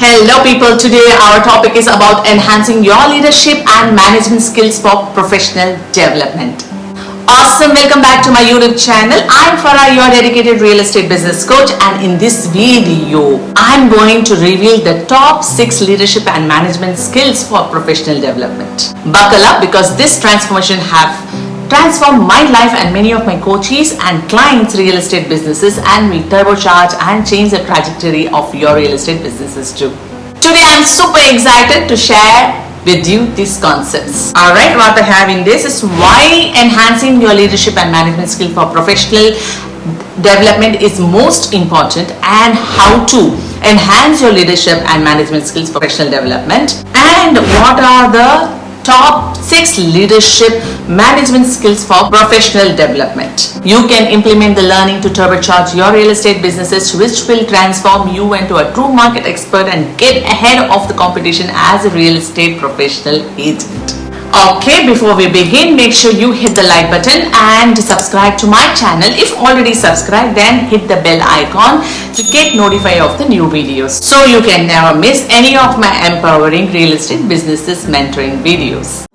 Hello people, today our topic is about enhancing your leadership and management skills for professional development. Awesome, welcome back to my YouTube channel. I'm Farah, your dedicated real estate business coach, and in this video, I'm going to reveal the top 6 leadership and management skills for professional development. Buckle up because this transformation have transformed my life and many of my coaches and clients' real estate businesses, and we turbocharge and change the trajectory of your real estate businesses too. Today I'm super excited to share with you these concepts. Alright, what I have in this is why enhancing your leadership and management skill for professional development is most important, and how to enhance your leadership and management skills for professional development, and what are the top 6 leadership management skills for professional development. You can implement the learning to turbocharge your real estate businesses, which will transform you into a true market expert and get ahead of the competition as a real estate professional agent. Okay, before we begin, make sure you hit the like button and subscribe to my channel. If already subscribed, then hit the bell icon to get notified of the new videos, so you can never miss any of my empowering real estate businesses mentoring videos.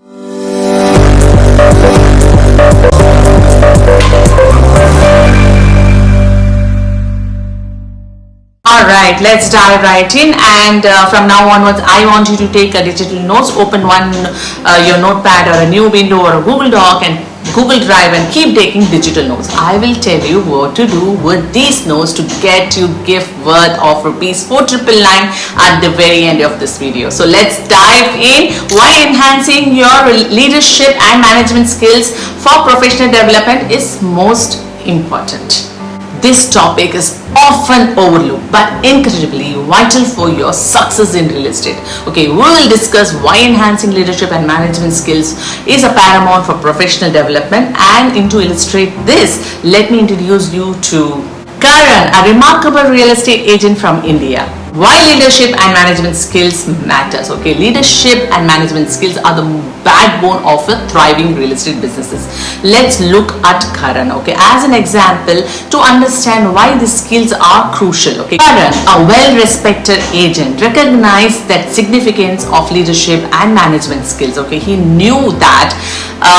Alright, let's dive right in, and from now onwards I want you to take a digital notes, open your notepad or a new window or a Google Doc and Google Drive and keep taking digital notes. I will tell you what to do with these notes to get you gift worth of ₹4,999 at the very end of this video. So let's dive in. Why enhancing your leadership and management skills for professional development is most important. This topic is often overlooked but incredibly vital for your success in real estate. Okay, we will discuss why enhancing leadership and management skills is a paramount for professional development, and to illustrate this, let me introduce you to Karan, a remarkable real estate agent from India. Why leadership and management skills matters. Okay, leadership and management skills are the backbone of a thriving real estate businesses. Let's look at Karan, okay, as an example to understand why these skills are crucial. Okay, Karan, a well-respected agent, recognized that significance of leadership and management skills. Okay, he knew that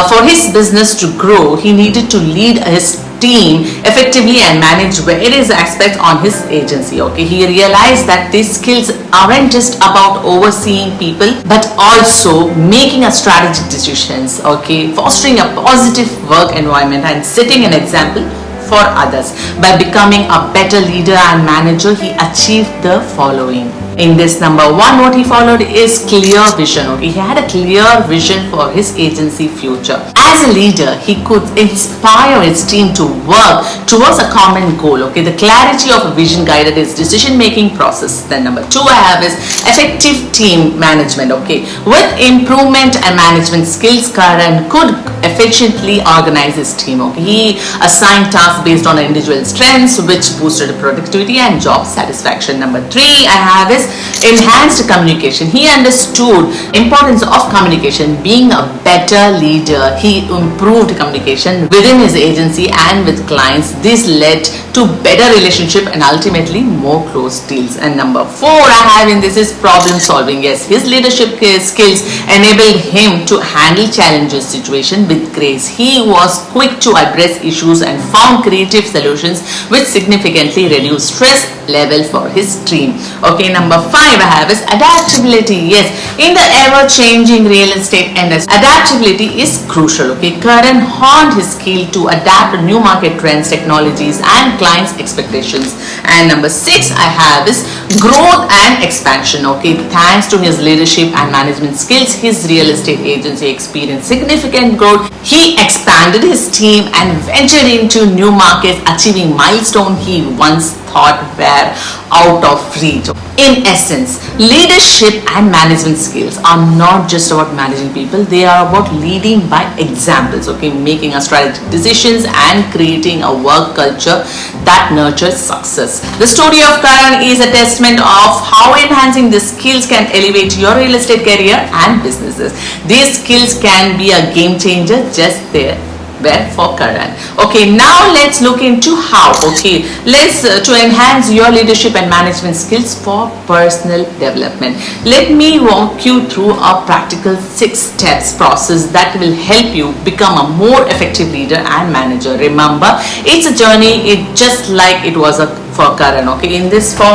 for his business to grow, he needed to lead his team effectively and manage various aspects on his agency. Okay, he realized that these skills aren't just about overseeing people but also making a strategic decisions, okay, fostering a positive work environment and setting an example for others. By becoming a better leader and manager, he achieved the following. In this, number 1, what he followed is clear vision. Okay, he had a clear vision for his agency future. As a leader, he could inspire his team to work towards a common goal. Okay, the clarity of a vision guided his decision-making process. Then number 2 I have is effective team management. Okay, with improvement and management skills, Karan could efficiently organize his team. Okay, he assigned tasks based on individual strengths, which boosted productivity and job satisfaction. Number 3 I have is enhanced communication. He understood importance of communication. Being a better leader, he improved communication within his agency and with clients. This led to better relationship and ultimately more closed deals. And number 4 I have in this is problem solving. Yes, his leadership skills enabled him to handle challenges situation with grace. He was quick to address issues and found creative solutions which significantly reduced stress level for his team. Okay, number 5 I have is adaptability. Yes, in the ever-changing real estate industry, adaptability is crucial. Okay, Karan honed his skill to adapt to new market trends, technologies and clients' expectations. And number 6 I have is growth and expansion. Okay, thanks to his leadership and management skills, his real estate agency experienced significant growth. He expanded his team and ventured into new markets, achieving milestones he once thought were out of reach. In essence, leadership and management skills are not just about managing people, they are about leading by examples, okay, making a strategic decisions and creating a work culture that nurtures success. The story of Karan is a testament of how enhancing the skills can elevate your real estate career and businesses. These skills can be a game changer just there were for Karan. Okay, now let's look into how. Okay, let's to enhance your leadership and management skills for personal development. Let me walk you through a practical 6 steps process that will help you become a more effective leader and manager. Remember, it's a journey. It just like it was for Karan. Okay, in this for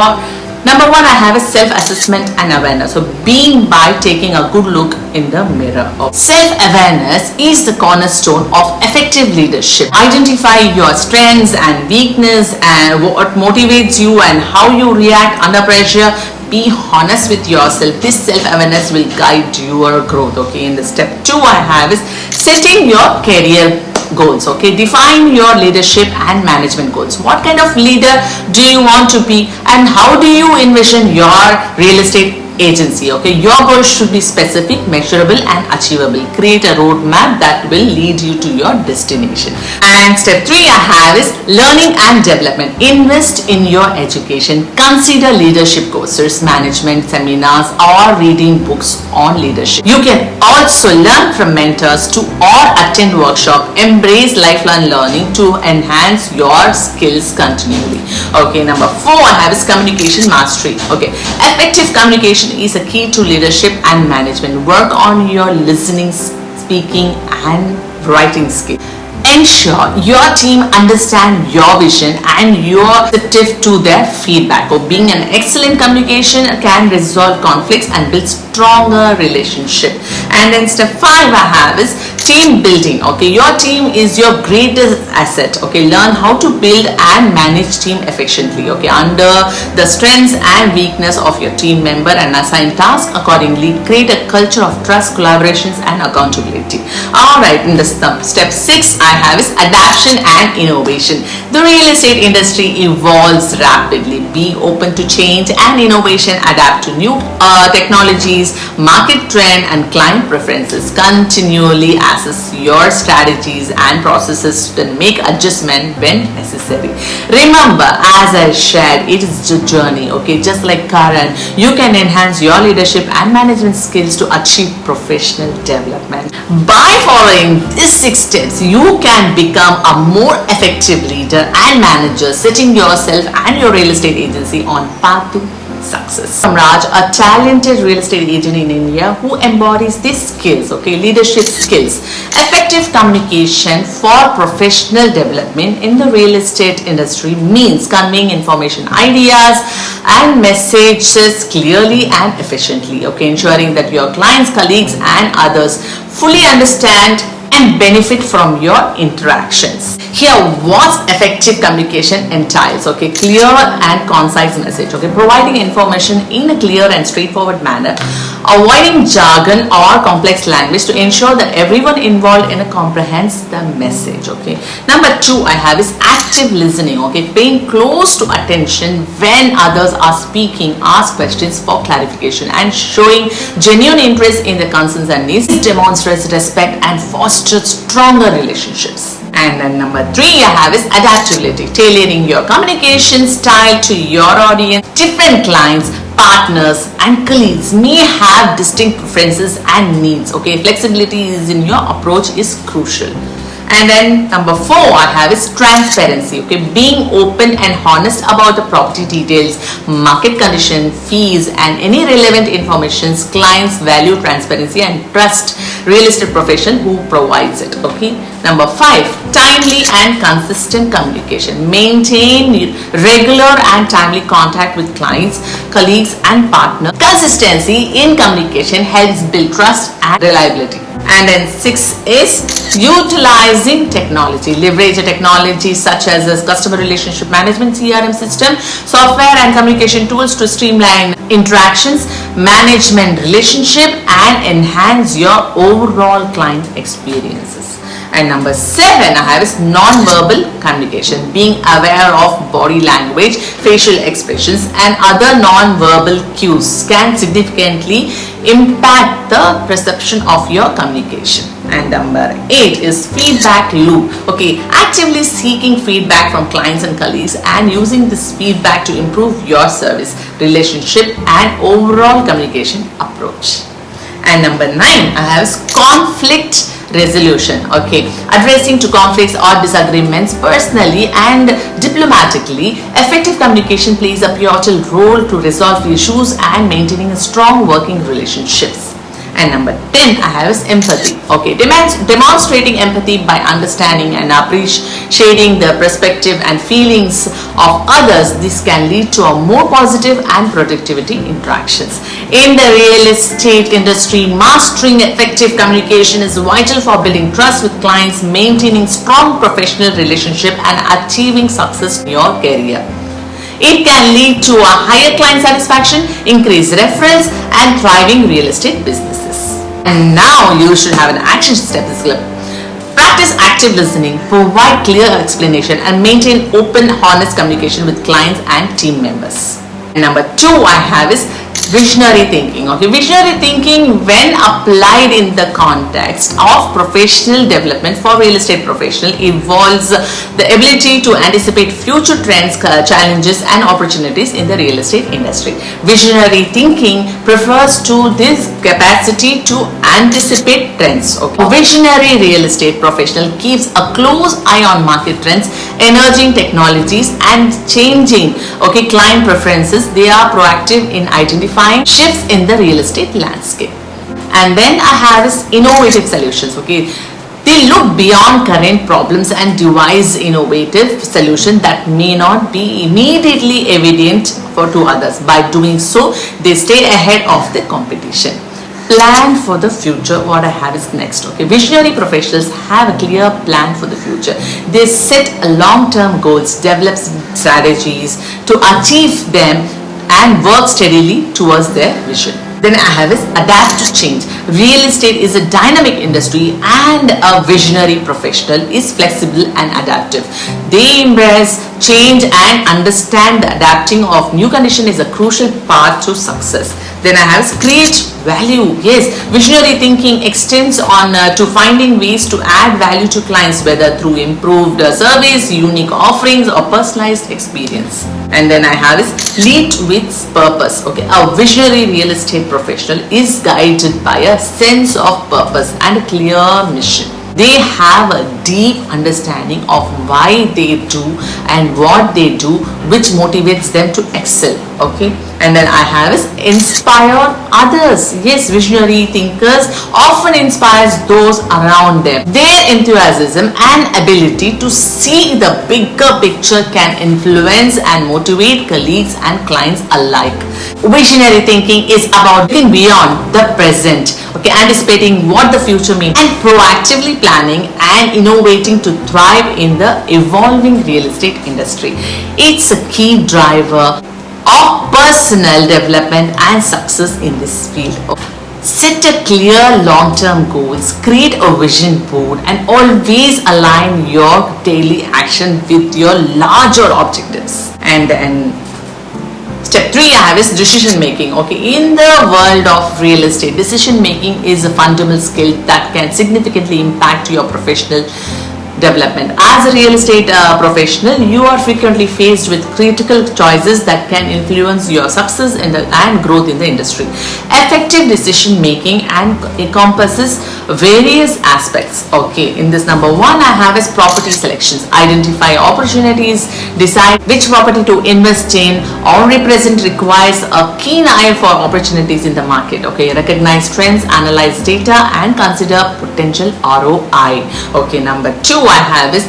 number 1, I have a self-assessment and awareness. So being by taking a good look in the mirror. Self-awareness is the cornerstone of effective leadership. Identify your strengths and weakness and what motivates you and how you react under pressure. Be honest with yourself. This self-awareness will guide your growth. Okay, in the step 2, I have is setting your career goals. Okay, define your leadership and management goals. What kind of leader do you want to be and how do you envision your real estate agency? Okay, your goals should be specific, measurable and achievable. Create a roadmap that will lead you to your destination. And step 3 I have is learning and development. Invest in your education. Consider leadership courses, management seminars or reading books on leadership. You can also learn from mentors to or attend workshop. Embrace lifelong learning to enhance your skills continually. Okay, number 4 I have is communication mastery. Okay, effective communication is a key to leadership and management. Work on your listening, speaking and writing skills. Ensure your team understand your vision and you're receptive to their feedback. Or being an excellent communication can resolve conflicts and build stronger relationship. And then step 5 I have is team building. Okay, your team is your greatest asset. Okay, learn how to build and manage team efficiently. Okay, under the strengths and weakness of your team member and assign tasks accordingly. Create a culture of trust, collaborations and accountability. Alright, in the step 6 I have is adaptation and innovation. The real estate industry evolves rapidly. Be open to change and innovation. Adapt to new technologies, market trend and client preferences. Continually assess your strategies and processes to make adjustment when necessary. Remember, as I shared, it is a journey. Okay, just like Karan, you can enhance your leadership and management skills to achieve professional development. By following these 6 steps, you can become a more effective leader and manager, setting yourself and your real estate agency on path to success. I'm Raj, a talented real estate agent in India who embodies these skills. Okay, leadership skills, effective communication for professional development in the real estate industry means conveying information, ideas and messages clearly and efficiently. Okay, ensuring that your clients, colleagues and others fully understand and benefit from your interactions. Here, what effective communication entails. Okay, clear and concise message. Okay, providing information in a clear and straightforward manner, avoiding jargon or complex language to ensure that everyone involved in a comprehends the message. Okay, number 2 I have is active listening. Okay, paying close to attention when others are speaking, ask questions for clarification and showing genuine interest in the concerns and needs. It demonstrates respect and fosters stronger relationships. And then number 3 I have is adaptability, tailoring your communication style to your audience. Different clients, partners and colleagues may have distinct preferences and needs. Okay, flexibility is in your approach is crucial. And then number 4 I have is transparency. Okay, being open and honest about the property details, market condition, fees and any relevant information. Clients value transparency and trust real estate profession who provides it. Okay, number 5 timely and consistent communication. Maintain regular and timely contact with clients, colleagues and partners. Consistency in communication helps build trust and reliability. And then 6 is utilizing technology. Leverage a technology such as this customer relationship management CRM system, software and communication tools to streamline interactions, management relationship and enhance your overall client experiences. And number 7 I have is non-verbal communication. Being aware of body language, facial expressions and other non-verbal cues can significantly impact the perception of your communication. And number 8 is feedback loop. Okay, actively seeking feedback from clients and colleagues and using this feedback to improve your service, relationship and overall communication approach. And number 9 I have conflict resolution, okay, addressing to conflicts or disagreements personally and diplomatically. Effective communication plays a pivotal role to resolve issues and maintaining strong working relationships. And number 10 I have is empathy. Okay, demonstrating empathy by understanding and appreciating the perspective and feelings of others. This can lead to a more positive and productivity interactions. In the real estate industry, mastering effective communication is vital for building trust with clients, maintaining strong professional relationship and achieving success in your career. It can lead to a higher client satisfaction, increased referrals and thriving real estate businesses. And now you should have an action step. Practice active listening, provide clear explanation and maintain open, honest communication with clients and team members. And number 2 I have is visionary thinking. Okay, visionary thinking, when applied in the context of professional development for real estate professional, involves the ability to anticipate future trends, challenges and opportunities in the real estate industry. Visionary thinking refers to this capacity to anticipate trends. Okay, a visionary real estate professional keeps a close eye on market trends, emerging technologies and changing, okay, client preferences. They are proactive in identifying shifts in the real estate landscape. And then I have is innovative solutions. Okay, they look beyond current problems and devise innovative solutions that may not be immediately evident to others. By doing so, they stay ahead of the competition. Plan for the future. What I have is next. Okay, visionary professionals have a clear plan for the future. They set long-term goals, develop strategies to achieve them and work steadily towards their vision. Then I have is adapt to change. Real estate is a dynamic industry and a visionary professional is flexible and adaptive. They embrace change and understand the adapting of new condition is a crucial part to success. Then I have is create value. Yes, visionary thinking extends on to finding ways to add value to clients, whether through improved service, unique offerings or personalized experience. And then I have is lead with purpose. Okay, a visionary real estate professional is guided by a sense of purpose and a clear mission. They have a deep understanding of why they do and what they do, which motivates them to excel. Okay, and then I have is inspire others. Yes, visionary thinkers often inspires those around them. Their enthusiasm and ability to see the bigger picture can influence and motivate colleagues and clients alike. Visionary thinking is about looking beyond the present, okay, anticipating what the future means and proactively planning and innovating to thrive in the evolving real estate industry. It's a key driver of personal development and success in this field. Set a clear long-term goals, create a vision board and always align your daily action with your larger objectives. And step 3 I have is decision making. Okay, in the world of real estate, decision making is a fundamental skill that can significantly impact your professional development. As a real estate professional, you are frequently faced with critical choices that can influence your success and growth in the industry. Effective decision making encompasses various aspects. Okay, in this number 1 I have is property selections. Identify opportunities, decide which property to invest in or represent requires a keen eye for opportunities in the market. Okay, recognize trends, analyze data and consider potential ROI. Okay, number 2 I have is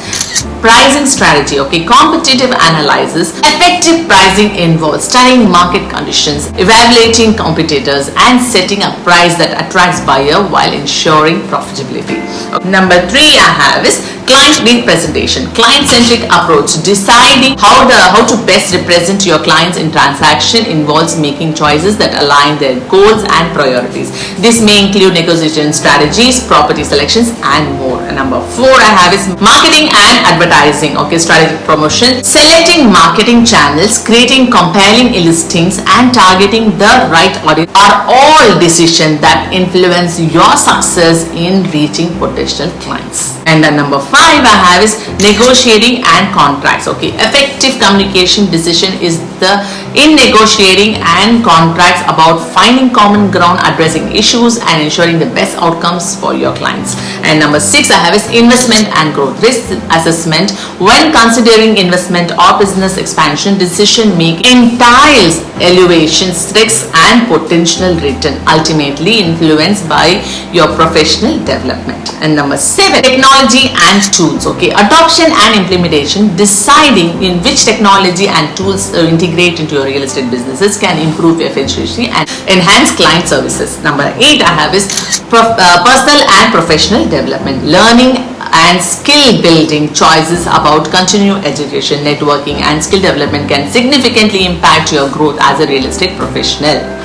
pricing strategy. Okay, competitive analysis. Effective pricing involves studying market conditions, evaluating competitors and setting a price that attracts buyer while ensuring profitability. Okay. Number 3 I have is client representation. Client-centric approach. Deciding how to best represent your clients in transaction involves making choices that align their goals and priorities. This may include negotiation strategies, property selections and more. And number 4 I have is marketing and advertising. Okay, strategic promotion. Selecting marketing channels, creating compelling listings and targeting the right audience are all decisions that influence your success in reaching potential clients. And then number 5 I have is negotiating and contracts. Okay, effective communication decision is the in negotiating and contracts, about finding common ground, addressing issues and ensuring the best outcomes for your clients. And number 6 I have is investment and growth risk assessment. When considering investment or business expansion, decision making entails evaluations, risks and potential return, ultimately influenced by your professional development. And number 7, technology and tools. Okay, adoption and implementation, deciding in which technology and tools integrate into your real estate businesses can improve efficiency and enhance client services. Number 8 I have is personal and professional development, learning and skill building choices about continuing education, networking and skill development can significantly impact your growth as a real estate professional.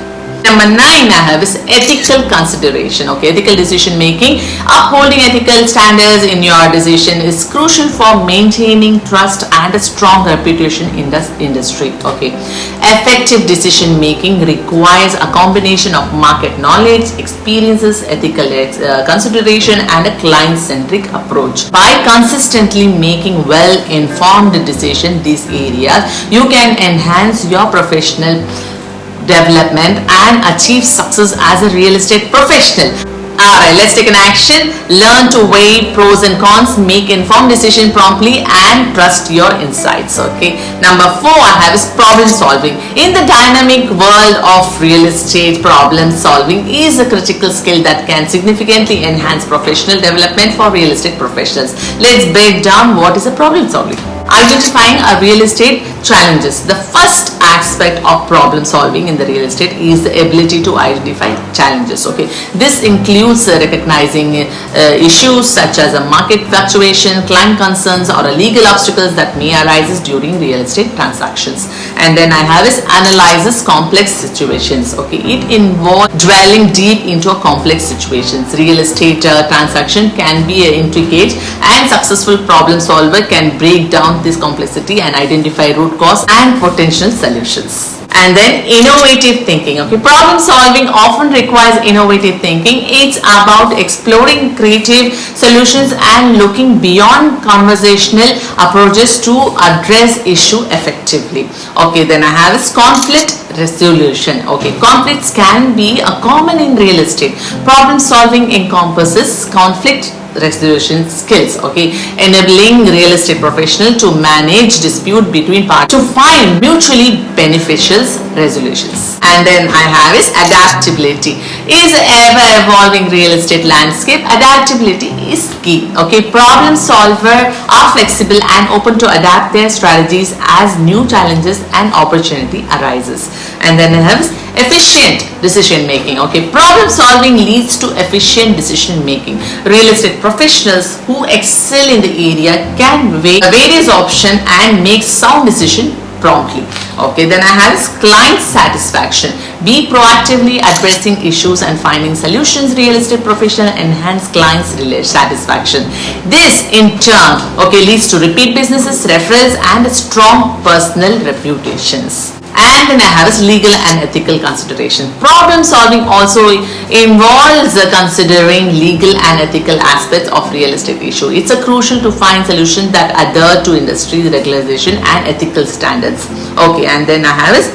Number 9 I have is ethical consideration. Okay, ethical decision making. Upholding ethical standards in your decision is crucial for maintaining trust and a strong reputation in the industry. Okay, effective decision making requires a combination of market knowledge, experiences, ethical consideration and a client-centric approach. By consistently making well-informed decisions in these areas, you can enhance your professional development and achieve success as a real estate professional. Alright, let's take an action. Learn to weigh pros and cons, make informed decision promptly and trust your insights. Okay. Number 4 I have is problem solving. In the dynamic world of real estate, problem solving is a critical skill that can significantly enhance professional development for real estate professionals. Let's break down what is a problem solving. Identifying a real estate challenges. The first aspect of problem solving in the real estate is the ability to identify challenges. Okay, this includes recognizing issues such as a market fluctuation, client concerns or a legal obstacles that may arise during real estate transactions. And then I have is analyzes complex situations. Okay, it involves dwelling deep into a complex situations. Real estate transaction can be an intricate and successful problem solver can break down this complexity and identify root cause and potential solutions. And then innovative thinking. Okay, problem solving often requires innovative thinking. It's about exploring creative solutions and looking beyond conversational approaches to address issue effectively. Okay, then I have is conflict resolution. Okay, conflicts can be a common in real estate. Problem solving encompasses conflict resolution skills. Okay, enabling real estate professional to manage dispute between parties to find mutually beneficial resolutions. And then I have is adaptability. Is ever evolving real estate landscape, adaptability is key. Okay, problem solver are flexible and open to adapt their strategies as new challenges and opportunity arises. And then I have efficient decision making. Okay, problem solving leads to efficient decision making. Real estate professionals who excel in the area can weigh various options and make sound decision promptly. Okay, then I have client satisfaction. Be proactively addressing issues and finding solutions. Real estate professional enhance clients satisfaction. This in turn, okay, leads to repeat businesses, referrals and strong personal reputations. And then I have is legal and ethical consideration. Problem solving also involves considering legal and ethical aspects of real estate issue. It's a crucial to find solutions that adhere to industry regulation and ethical standards. Okay, and then I have is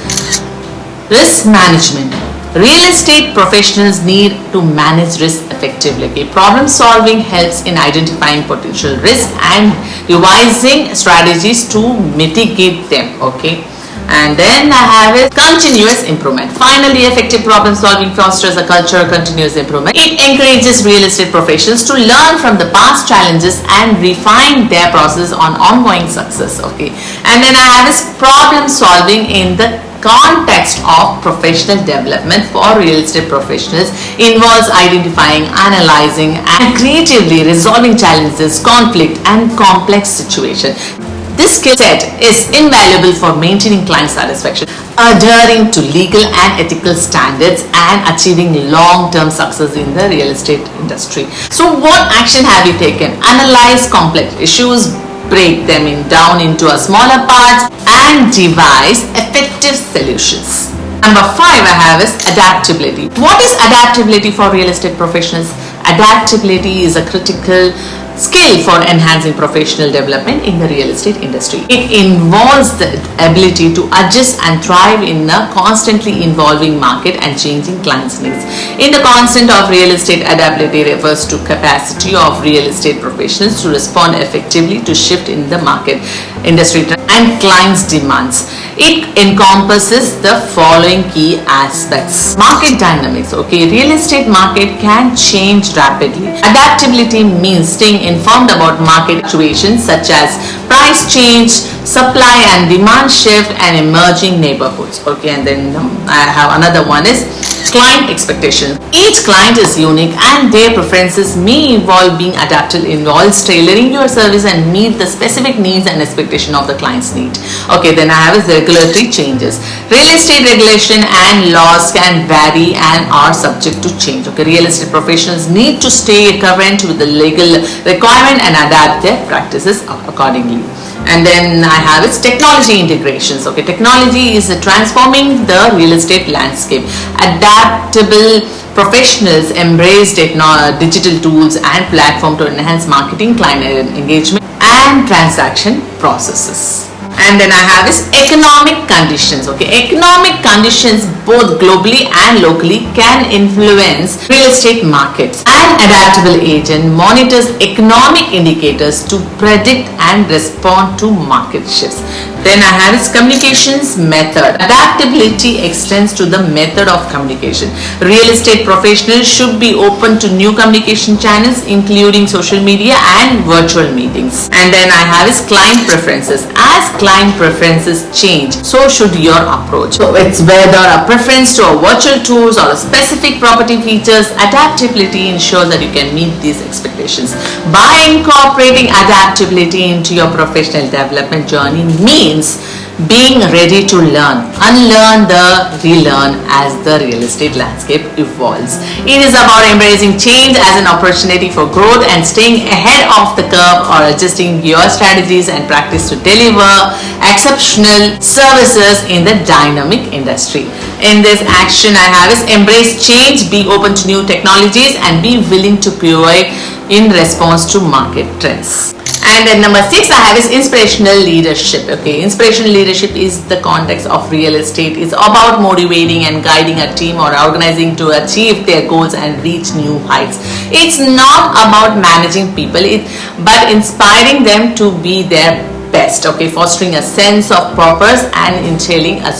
risk management. Real estate professionals need to manage risk effectively. Okay, problem solving helps in identifying potential risk and devising strategies to mitigate them. Okay. And then I have is continuous improvement. Finally, effective problem solving fosters a culture of continuous improvement. It encourages real estate professionals to learn from the past challenges and refine their process on ongoing success. Okay, and then I have is problem solving in the context of professional development for real estate professionals involves identifying, analyzing and creatively resolving challenges, conflict and complex situations. This skill set is invaluable for maintaining client satisfaction, adhering to legal and ethical standards and achieving long-term success in the real estate industry. So what action have you taken? Analyze complex issues, break them down into a smaller parts and devise effective solutions. Number 5 I have is adaptability. What is adaptability for real estate professionals? Adaptability is a critical skill for enhancing professional development in the real estate industry. It involves the ability to adjust and thrive in a constantly evolving market and changing clients' needs. In the concept of real estate adaptability refers to capacity of real estate professionals to respond effectively to shift in the market, industry and clients' demands. It encompasses the following key aspects. Market dynamics. Okay, real estate market can change rapidly. Adaptability means staying informed about market situations such as price change, supply and demand shift, and emerging neighborhoods. Okay, and then I have another one is client expectations. Each client is unique and their preferences may evolve. Being adaptable involves tailoring your service and meet the specific needs and expectation of the client's need. Okay, then I have is regulatory changes. Real estate regulation and laws can vary and are subject to change. Okay, real estate professionals need to stay current with the legal requirement and adapt their practices accordingly. And then I have is technology integrations. Okay, technology is transforming the real estate landscape. Adaptable professionals embrace digital tools and platform to enhance marketing, client engagement, and transaction processes. And then I have is economic conditions. Okay, economic conditions both globally and locally can influence real estate markets. An adaptable agent monitors economic indicators to predict and respond to market shifts. Then I have is communications method. Adaptability extends to the method of communication. Real estate professionals should be open to new communication channels, including social media and virtual meetings. And then I have is client preferences. As client preferences change, so should your approach. So it's whether a preference to a virtual tours or a specific property features. Adaptability ensures that you can meet these expectations. By incorporating adaptability into your professional development journey means being ready to learn, unlearn the relearn as the real estate landscape evolves. It is about embracing change as an opportunity for growth and staying ahead of the curve or adjusting your strategies and practice to deliver exceptional services in the dynamic industry. In this action I have is embrace change, be open to new technologies, and be willing to pivot in response to market trends. And then number 6 I have is inspirational leadership. Okay, inspirational leadership is the context of real estate. It's about motivating and guiding a team or organizing to achieve their goals and reach new heights. It's not about managing people, but inspiring them to be their best. Okay, fostering a sense of purpose and instilling a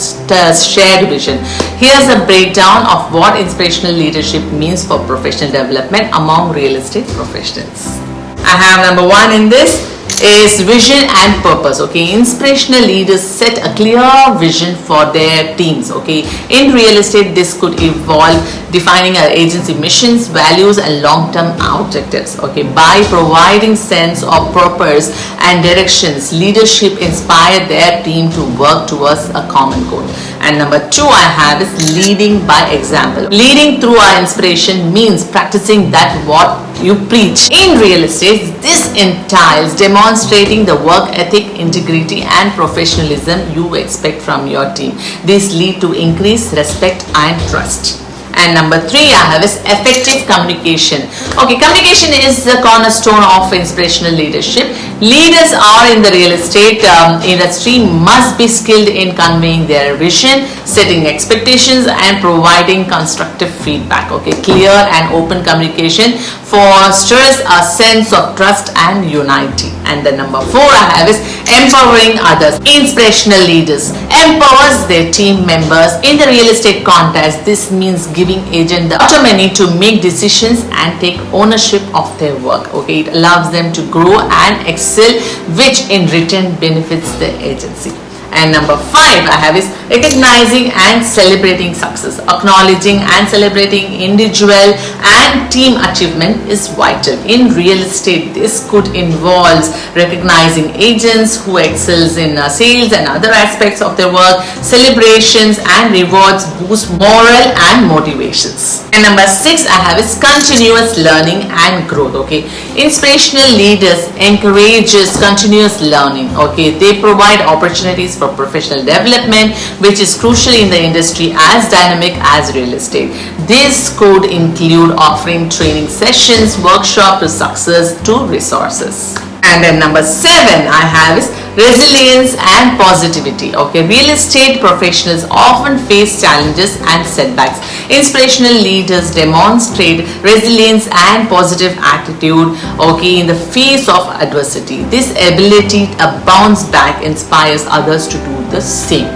shared vision. Here's a breakdown of what inspirational leadership means for professional development among real estate professionals. I have number 1 in this is vision and purpose. Okay, inspirational leaders set a clear vision for their teams. Okay, in real estate this could involve defining our agency missions, values, and long-term objectives. Okay, by providing sense of purpose and directions, leadership inspire their team to work towards a common goal. And number 2 I have is leading by example. Leading through our inspiration means practicing that what you preach. In real estate, this entails demonstrating the work ethic, integrity, and professionalism you expect from your team. This leads to increased respect and trust. And number 3 I have is effective communication. Okay, communication is the cornerstone of inspirational leadership. Leaders are in the real estate industry must be skilled in conveying their vision, setting expectations, and providing constructive feedback. Okay, clear and open communication fosters a sense of trust and unity. And the number 4 I have is empowering others. Inspirational leaders empowers their team members. In the real estate context, this means giving agent the autonomy to make decisions and take ownership of their work. Okay, it allows them to grow and excel, which in return benefits the agency. And number 5 I have is recognizing and celebrating success. Acknowledging and celebrating individual and team achievement is vital. In real estate, this could involve recognizing agents who excels in sales and other aspects of their work. Celebrations and rewards boost morale and motivations. And number 6 I have is continuous learning and growth. Okay, inspirational leaders encourages continuous learning. Okay, they provide opportunities for professional development, which is crucial in the industry as dynamic as real estate. This could include offering training sessions, workshops to success to resources. And then number 7 I have is resilience and positivity. Okay, real estate professionals often face challenges and setbacks. Inspirational leaders demonstrate resilience and positive attitude, okay, in the face of adversity. This ability to bounce back inspires others to do the same.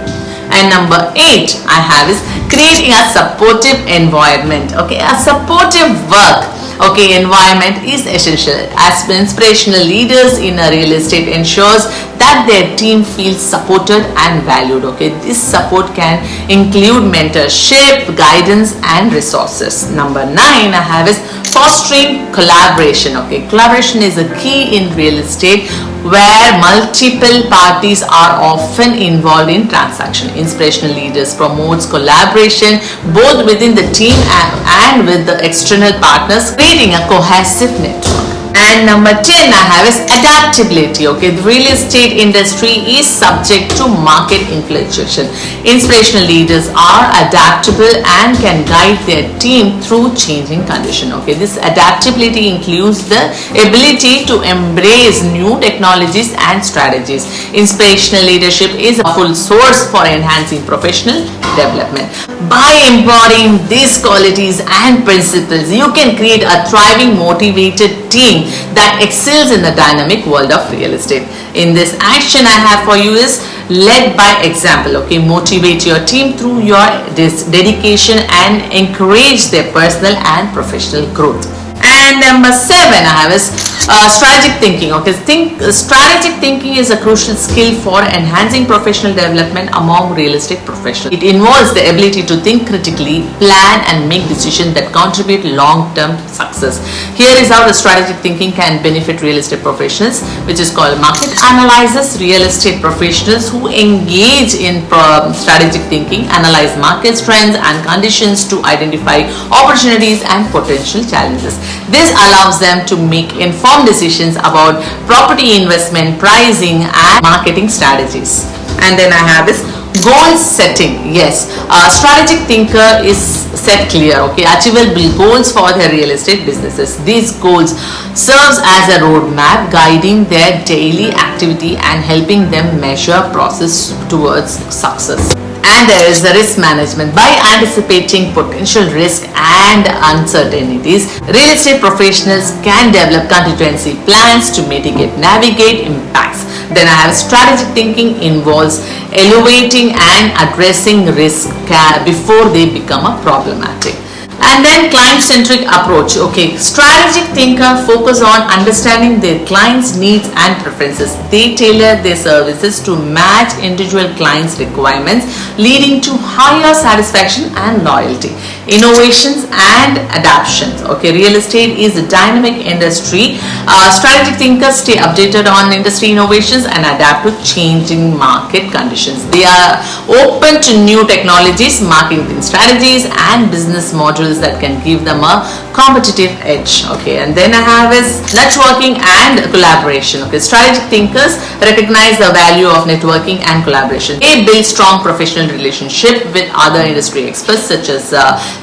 And number 8 I have is creating a supportive environment. Okay, a supportive work environment is essential, as inspirational leaders in a real estate ensures that their team feels supported and valued. Okay, this support can include mentorship, guidance and resources. Number 9 I have is fostering collaboration. Okay, collaboration is a key in real estate where multiple parties are often involved in transaction. Inspirational leaders promotes collaboration both within the team and with the external partners, creating a cohesive network. And number 10 I have is adaptability. Okay, the real estate industry is subject to market fluctuation. Inspirational leaders are adaptable and can guide their team through changing conditions. Okay, this adaptability includes the ability to embrace new technologies and strategies. Inspirational leadership is a full source for enhancing professional development. By embodying these qualities and principles, you can create a thriving, motivated team that excels in the dynamic world of real estate. In this action I have for you is led by example. Okay, motivate your team through your dedication and encourage their personal and professional growth. And number 7 I have is strategic thinking. Okay, strategic thinking is a crucial skill for enhancing professional development among real estate professionals. It involves the ability to think critically, plan and make decisions that contribute long-term success. Here is how the strategic thinking can benefit real estate professionals, which is called market analysis. Real estate professionals who engage in strategic thinking analyze market trends and conditions to identify opportunities and potential challenges. This allows them to make informed decisions about property investment, pricing and marketing strategies. And then I have this goal setting. Yes, a strategic thinker is set clear, okay, achievable goals for their real estate businesses. These goals serves as a roadmap guiding their daily activity and helping them measure process towards success. And there is the risk management. By anticipating potential risk and uncertainties, real estate professionals can develop contingency plans to mitigate, navigate impacts. Then I have strategic thinking involves elevating and addressing risk before they become a problematic. And then client-centric approach. Okay, strategic thinker focus on understanding their clients' needs and preferences. They tailor their services to match individual clients' requirements, leading to higher satisfaction and loyalty. Innovations and adaptations. Okay, real estate is a dynamic industry. Strategic thinkers stay updated on industry innovations and adapt to changing market conditions. They are open to new technologies, marketing strategies and business models that can give them a competitive edge. Okay, and then I have is networking and collaboration. Okay, strategic thinkers recognize the value of networking and collaboration. They build strong professional relationship with other industry experts such as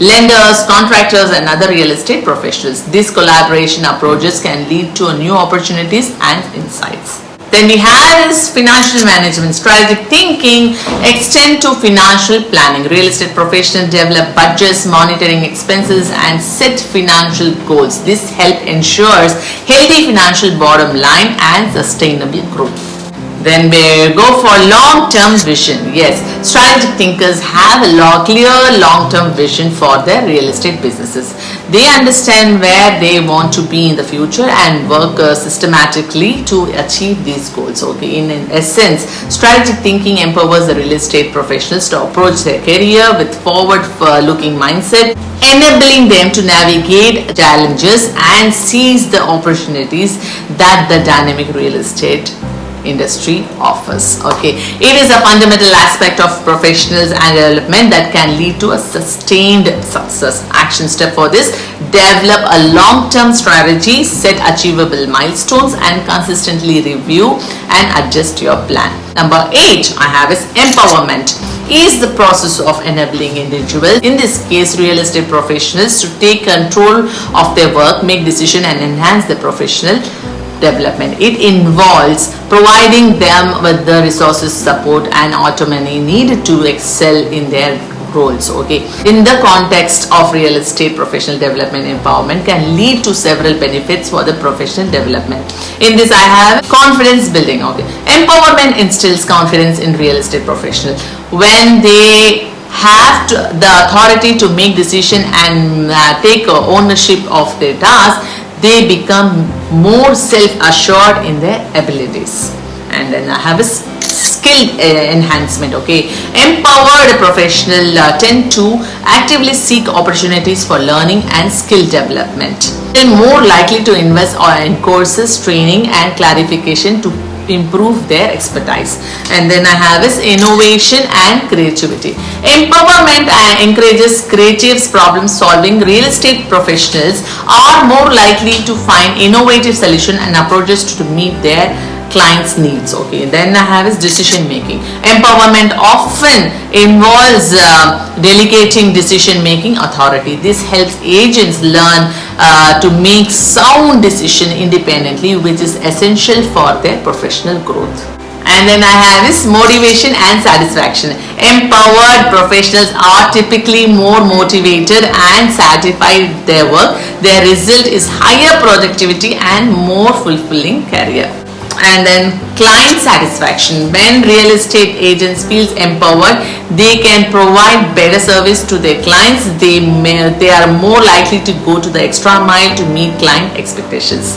lenders, contractors and other real estate professionals. These collaboration approaches can lead to new opportunities and insights. Then we have is financial management. Strategic thinking extend to financial planning. Real estate professionals develop budgets, monitoring expenses and set financial goals. This help ensures healthy financial bottom line and sustainable growth. Then we go for long-term vision. Yes, strategic thinkers have a clear long-term vision for their real estate businesses. They understand where they want to be in the future and work systematically to achieve these goals. Okay, in essence, strategic thinking empowers the real estate professionals to approach their career with forward-looking mindset, enabling them to navigate challenges and seize the opportunities that the dynamic real estate industry offers. Okay, it is a fundamental aspect of professionals and development that can lead to a sustained success. Action step for this: develop a long-term strategy, set achievable milestones, and consistently review and adjust your plan. Number 8 I have is empowerment. Is the process of enabling individuals, in this case real estate professionals, to take control of their work, make decisions, and enhance their professional development. It involves providing them with the resources, support, and autonomy needed to excel in their roles. Okay, in the context of real estate professional development, empowerment can lead to several benefits for the professional development. In this I have confidence building. Okay, empowerment instills confidence in real estate professionals when they have the authority to make decision and take ownership of their task. They become more self-assured in their abilities. And then I have a skill enhancement. Okay, empowered professionals tend to actively seek opportunities for learning and skill development. They're more likely to invest in courses, training, and clarification to improve their expertise. And then I have is innovation and creativity. Empowerment encourages creative problem solving. Real estate professionals are more likely to find innovative solutions and approaches to meet their clients' needs. Okay, then I have is decision making. Empowerment often involves delegating decision making authority. This helps agents learn to make sound decision independently, which is essential for their professional growth. And then I have is motivation and satisfaction. Empowered professionals are typically more motivated and satisfied with their work. Their result is higher productivity and more fulfilling career. And then client satisfaction. When real estate agents feel empowered, they can provide better service to their clients. They are more likely to go to the extra mile to meet client expectations.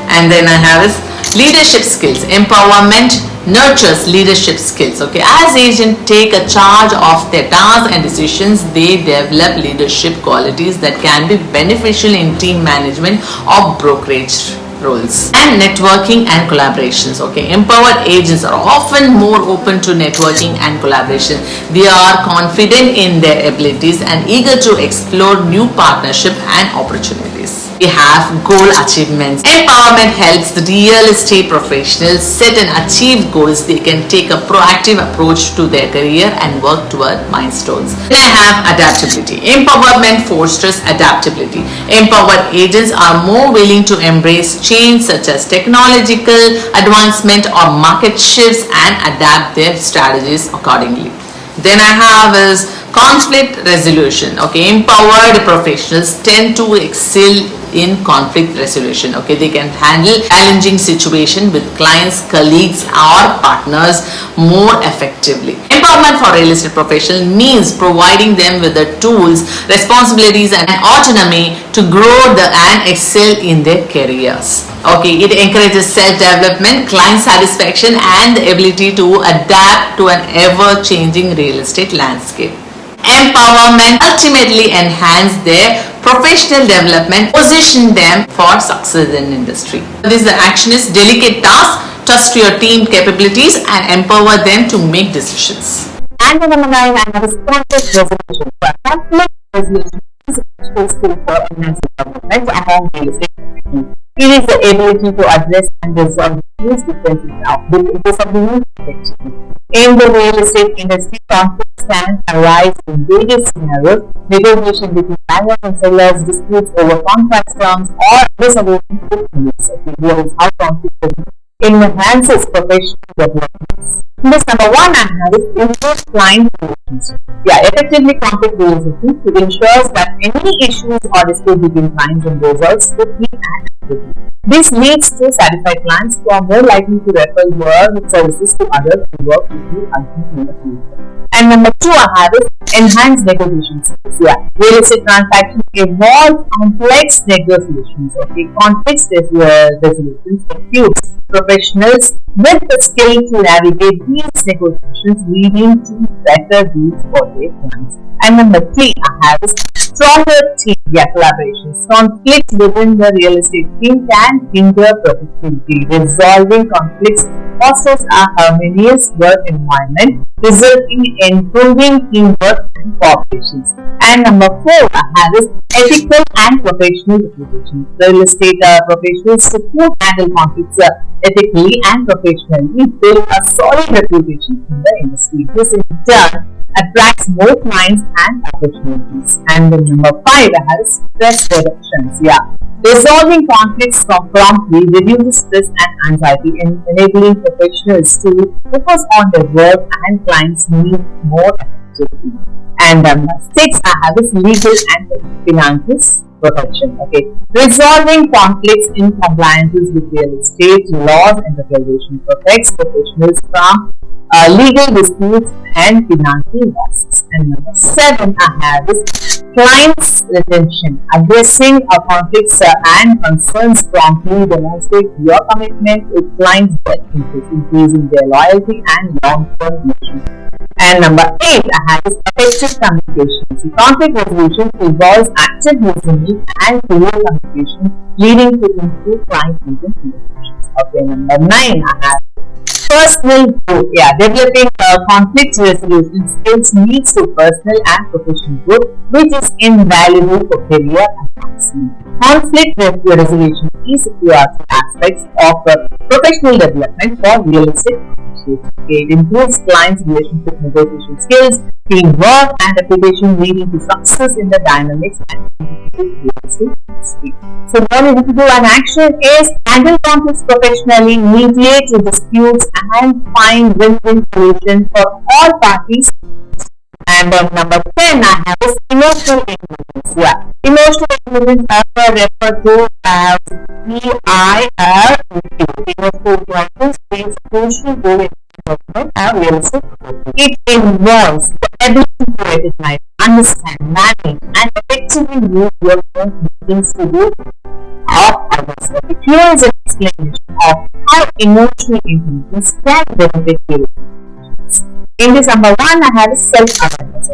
And then I have is leadership skills. Empowerment nurtures leadership skills. Okay, as agents take a charge of their tasks and decisions, they develop leadership qualities that can be beneficial in team management or brokerage roles. And networking and collaborations. Okay, empowered agents are often more open to networking and collaboration. They are confident in their abilities and eager to explore new partnership and opportunities. We have goal achievements. Empowerment helps the real estate professionals set and achieve goals. They can take a proactive approach to their career and work toward milestones. Then I have adaptability. Empowerment fosters adaptability. Empowered agents are more willing to embrace change such as technological advancement or market shifts and adapt their strategies accordingly. Then I have is conflict resolution. Okay, empowered professionals tend to excel in conflict resolution. Okay, they can handle challenging situation with clients, colleagues, or partners more effectively. Empowerment for real estate professionals means providing them with the tools, responsibilities, and autonomy to grow and excel in their careers. Okay, it encourages self-development, client satisfaction, and the ability to adapt to an ever-changing real estate landscape. Empowerment ultimately enhance their professional development, position them for success in industry. This action is delegate tasks, trust your team capabilities, and empower them to make decisions. And then I have a conflict resolution. Conflict resolution is a skill for enhancing performance among real estate professionals. It is the ability to address and resolve these differences because of the new protection. In the real estate industry, conflicts can arise in various scenarios: negotiation between buyers and sellers, disputes over contract terms, or disagreement with colleagues. Here is how conflict enhances professional development. This number 1 I have is improve client relations. Effectively conflict resolution. It ensures that any issues or dispute between clients and resolved quickly and accurately. This leads to satisfied clients who are more likely to refer your services to others who work with you in the future. And number 2 I have is enhanced negotiation skills. Real estate transactions involve complex negotiations. Conflict resolutions equips professionals with the skill to navigate these negotiations, leading to better deals for their clients. And number 3, I have is stronger team collaborations. Conflicts within the real estate team can hinder productivity. Resolving conflicts fosters a harmonious work environment, resulting in improving teamwork and cooperation. And number 4, I have is ethical and professional reputation. Real estate professionals who handle conflicts ethically and professionally build a solid reputation in the industry. This in turn attracts more clients and opportunities. And the number 5 has stress reductions. Resolving conflicts promptly reduces stress and anxiety, and enabling professionals to focus on their work and clients' needs more effectively. And number 6 I have is legal and finances protection. Resolving conflicts in compliances with real estate laws and regulation protects professionals from legal disputes and financial losses. And number 7 I have is clients retention. Addressing conflicts and concerns promptly demonstrate your commitment with clients' best interests, increasing their loyalty and long-term relationship. And number 8 I have is effective communication. Conflict resolution involves active listening and clear communication, leading to improved client-agent relationships. Number 9 I have personal growth. Developing conflict resolution skills leads to personal and professional growth, which is invaluable for career advancement. Conflict resolution is a key aspect of professional development for real estate professionals. It improves clients' relationship negotiation skills, teamwork, and reputation, leading to success in the dynamics and competitive real estate industry. So what we need to do an action is handle conflicts professionally, mediate disputes, and find win-win solutions for all parties. And then number 10 I have is emotional intelligence. Emotional intelligence are referred to as EIR. Emotional intelligence plays a crucial role in development and real estate. It involves the ability to recognize, understand, manage, and effectively use your own feelings to do of others. Here is an explanation of how emotional intelligence can benefit you. In this number 1 I have self-awareness.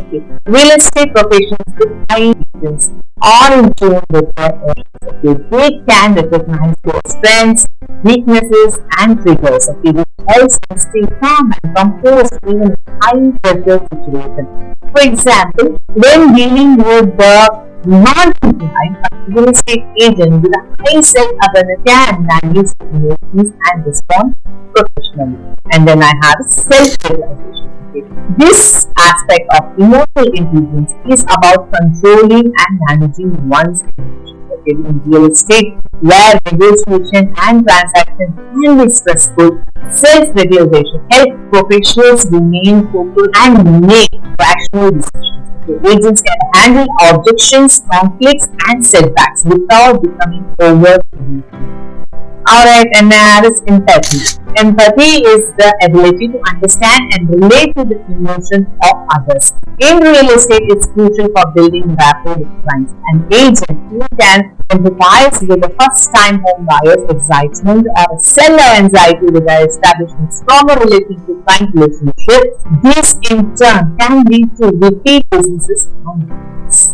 Real estate professionals with high intelligence are in tune with their own. They can recognize their strengths, weaknesses, and triggers. Which helps them stay calm and composed even in high-pressure situations. For example, when dealing with the non-compliant real estate agent with a high self-awareness can manage emotions and respond professionally. And then I have self-realization. This aspect of emotional intelligence is about controlling and managing one's emotions. In real estate, where negotiation and transactions can be stressful, self-realization helps professionals remain focused and make rational decisions. Agents can handle objections, conflicts, and setbacks without becoming overwhelmed. Alright, and now is empathy. Empathy is the ability to understand and relate to the emotions of others. In real estate, it's crucial for building rapport with clients. An agent who can empathize with a first-time home buyer's excitement or a seller anxiety with establishing stronger client relationship. This in turn can lead to repeat businesses and business.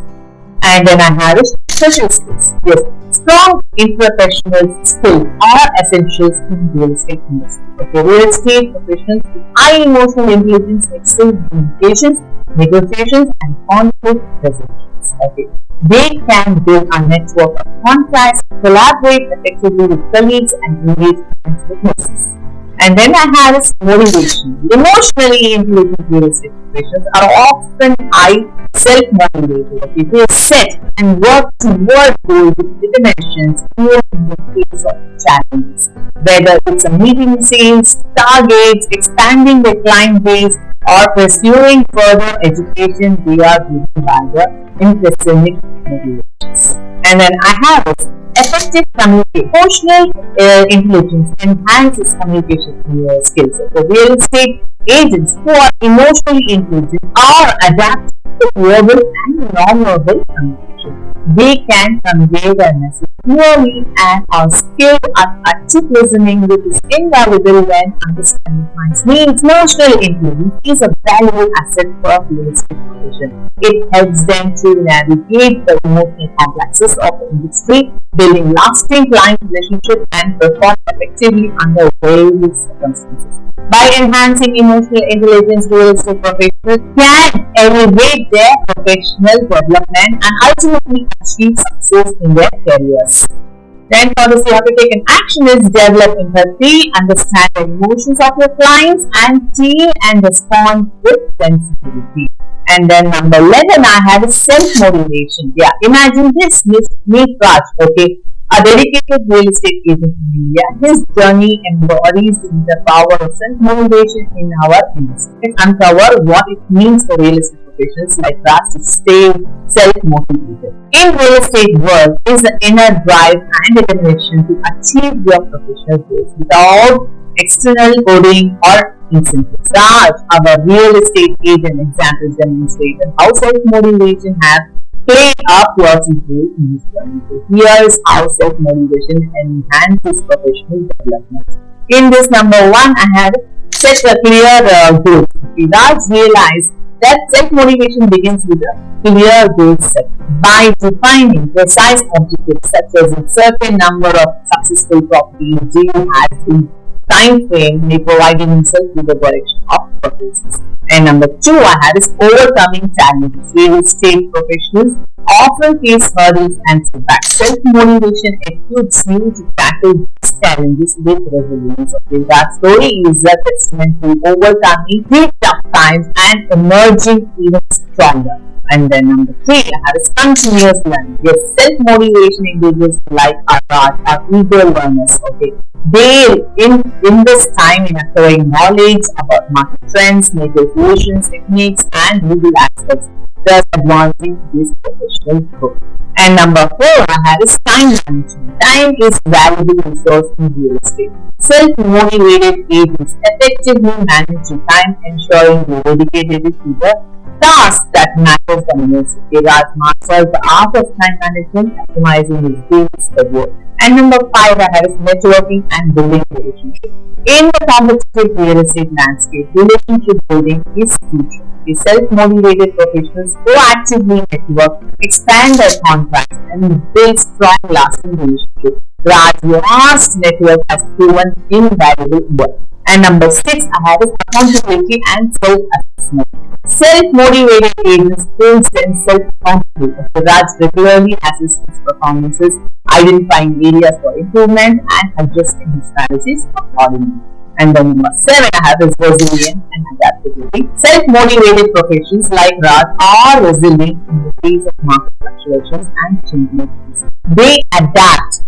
And then I have social skills. Yes, strong interpersonal skills are essentials in real estate industry. Real estate professionals with high emotional intelligence excel in communications, negotiations, and conflict resolutions. They can build a network of contacts, collaborate effectively with colleagues, and engage with witnesses. And then I have is motivation. Emotionally intelligent real estate professionals are often high self-motivated. They set and work toward goals with determination, even in the face of challenges. Whether it's a meeting sales, targets, expanding their client base, or pursuing further education, they are driven by the intrinsic motivations. And then I have is effective communication. Emotional intelligence enhances communication skills. The real estate agents who are emotionally intelligent are adapted to verbal and non-verbal communication. They can convey their message clearly and are skilled at active listening, which is invaluable when understanding clients' needs. Emotional intelligence is a valuable asset for a real estate profession. It helps them to navigate the emotional complexes of the industry, building lasting client relationships, and perform effectively under various circumstances. By enhancing emotional intelligence, real estate professionals can elevate their professional development and ultimately achieve success in their careers. Then for this you have to take an action is develop empathy, understand the emotions of your clients and team and respond with sensitivity. And then number 11 I have is self-motivation. Yeah, imagine this, Meet Raj, okay, a dedicated real estate agent in India. His journey embodies the power of self-motivation in our industry. Let's uncover what it means for real estate professionals like us to stay self-motivated. In real estate world is the inner drive and determination to achieve your professional goals without external coding or incentives. Raj, our real estate agent example demonstrated how self-motivation has played a pivotal role in his journey. So here is how self-motivation enhances professional development. In this number 1, I had set a clear goal. Raj realized that self-motivation begins with a clear goal set. By defining precise objectives such as a certain number of successful properties due has in time frame, may providing himself with the direction of purposes. And number 2 I had is overcoming challenges. Real estate professionals often face hurdles and setbacks. Self-motivation equips you to tackle these challenges with resilience. Okay, that story is a testament to overcoming these tough times and emerging even stronger. And then number 3 I have is continuous learning. Yes, self-motivation individuals like Arad are eager learners. Okay, they invest time in acquiring knowledge about market trends, negotiations techniques, and legal aspects, thus advancing this professional growth. And number 4 I have is time management. Time is valuable resource in real estate. Self-motivated agents effectively manage your time, ensuring you are dedicated to the task that matters the most. Raj masters the art of time management, optimizing his daily schedule. And number 5 I have is networking and building relationships. In the competitive real estate landscape, relationship building is crucial. The self-motivated professionals proactively network, expand their contacts, and build strong, lasting relationships. Raj's vast network has proven invaluable work. And number 6 I have is accountability and self-assessment. Self-motivated agents hold themselves accountable. Raj regularly assesses his performances, identifying areas for improvement and adjusting his strategies accordingly. And then number 7 I have is resilience and adaptability. Self-motivated professions like Raj are resilient in the face of market fluctuations and changes. They adapt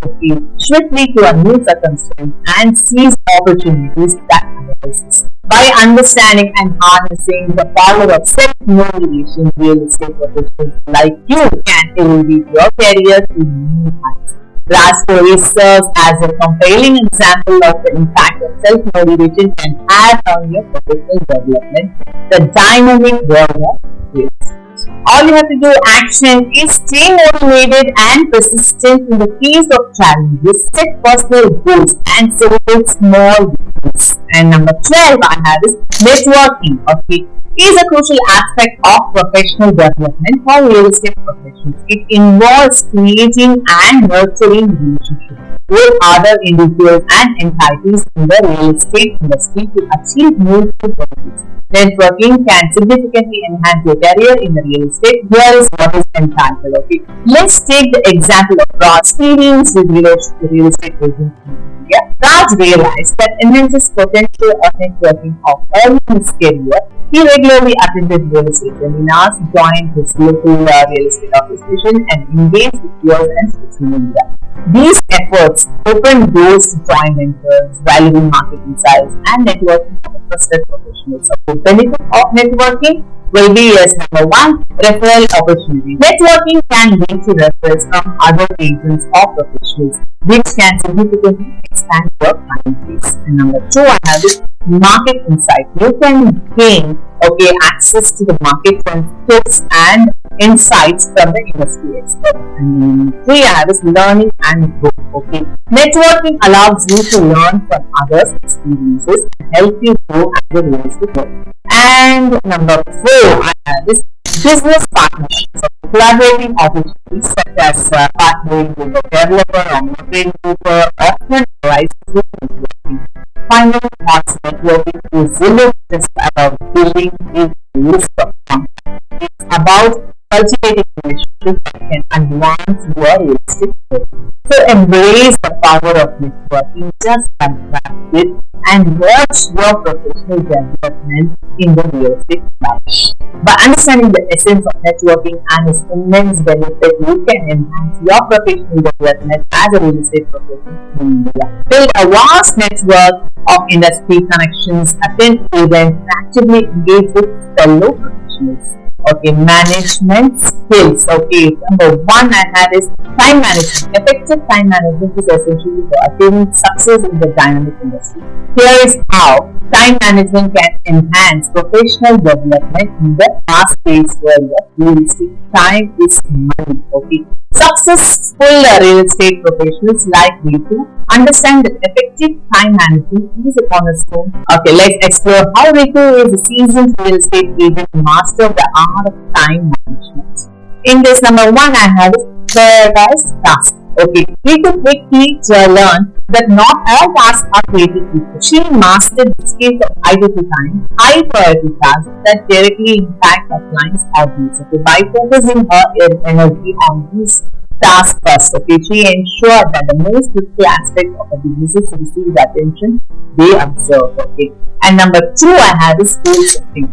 swiftly to a new circumstance and seize opportunities that arise. By understanding and harnessing the power of self-motivation, real estate professionals like you can elevate your career to new heights. Raj's story serves as a compelling example of the impact of self-motivation can have on your professional development, the dynamic world of real estate. All you have to do action is stay motivated and persistent in the face of challenges, set personal goals and celebrate small wins. And number 12 I have is networking. Okay, is a crucial aspect of professional development for real estate professionals. It involves creating and nurturing relationships with other individuals and entities in the real estate industry to achieve mutual benefits. Networking can significantly enhance your career in the real estate. Here is what is entitled. Okay, let's take the example of Raj's experience with real estate agents in India. Raj realized that immense potential of networking of early in his career. He regularly attended real estate seminars, joined his local real estate association, and engaged with peers and social media. These efforts opened doors to join mentors, valuable market insights, and networking with trusted professionals. So the benefit of networking will be as number 1, referral opportunity. Networking can lead to referrals from other agents or professionals, which can significantly expand your client base. And number 2, I have this market insight. You can gain Okay, access to the market and tips and insights from the industry experts. And three is learning and growth. Okay, networking allows you to learn from others' experiences and help you grow as a real estate broker. And number four, I have this business partnerships, so collaborating opportunities such as partnering with a developer or marketing broker often arise through networking. Final thoughts, networking isn't just about building a list of contacts. It's about cultivating relationships that can advance your real estate career. So embrace the power of networking, just contract with and watch your professional development in the real estate flourish. By understanding the essence of networking and its immense benefit, you can enhance your professional development as a real estate professional in India. Build a vast network of industry connections, attend events, and actively engage with fellow professionals. Okay, management skills. Okay, number one I have is time management. Effective time management is essential for achieving success in the dynamic industry. Here is how time management can enhance professional development in the fast-paced world of real estate. Time is money. Okay, successful real estate professionals like me to understand that effective time management is a cornerstone. Okay, let's explore how Ritu is a seasoned real estate agent master of the art of time management. In this, number one, I have prioritized tasks. Okay, Ritu quickly learned that not all tasks are created equal. She mastered the skills of IDT time, high priority tasks that directly impact her clients' outcomes. Okay, by focusing her energy on these tasks first, okay, she ensured that the most critical aspect of a business receive the attention they observe. Okay, and number two, I have is goal setting.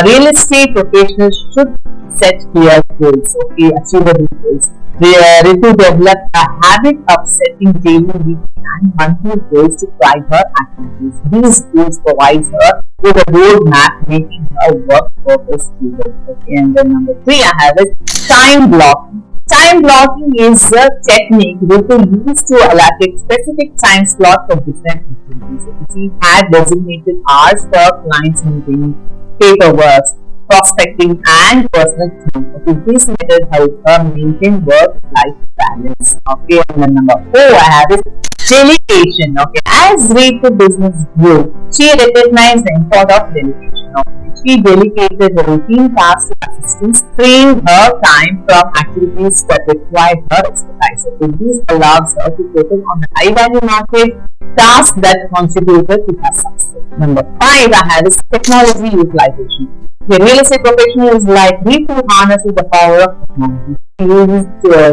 Real estate professionals should set clear goals. Okay, achievable goals. Ritu developed a habit of setting daily, weekly, and monthly goals to guide her activities. These goals provide her with a roadmap, making her work purpose-driven. Okay, and then number three, I have is time blocking. Time blocking is a technique Ritu used to allocate specific time slots for different activities. She had designated hours for clients meetings, paperwork, prospecting, and personal time. Okay, this method helps her maintain work-life balance. Okay, and then number four I have is delegation. Okay, as Ritu business grew, she recognized the importance of delegation. Okay, she delegated the routine tasks to assistants, freeing her time from activities that required her expertise. Okay, this allows her to focus on the high-value market tasks that contributed to her success. Number five I have is technology utilization. The real estate professional is like Ritu harnesses the power of technology. She uses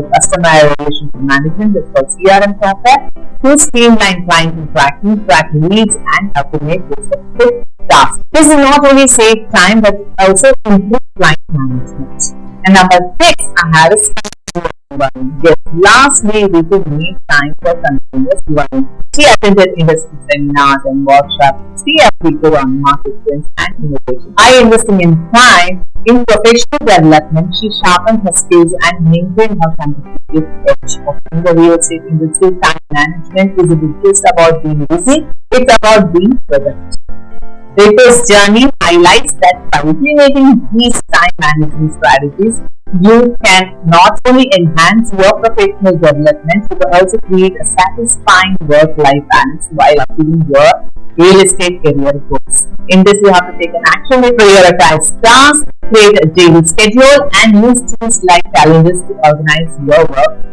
customer relationship management, that's called CRM software, to streamline client interaction, track leads, and automate respective tasks. This will not only save time but also improve client management. And number six, I have is yes, lastly, Ritu made time for continuous learning. She attended industry seminars and workshops. She applied on market trends and innovation. By investing in time in professional development, she sharpened her skills and maintained her competitive edge. In the real estate industry, time management isn't just about being busy; it's about being productive. Ritu's journey highlights that by implementing these time management strategies, you can not only enhance your professional development, but also create a satisfying work-life balance while achieving your real estate career goals. In this, you have to take an action to prioritize tasks, create a daily schedule, and use tools like calendars to organize your work.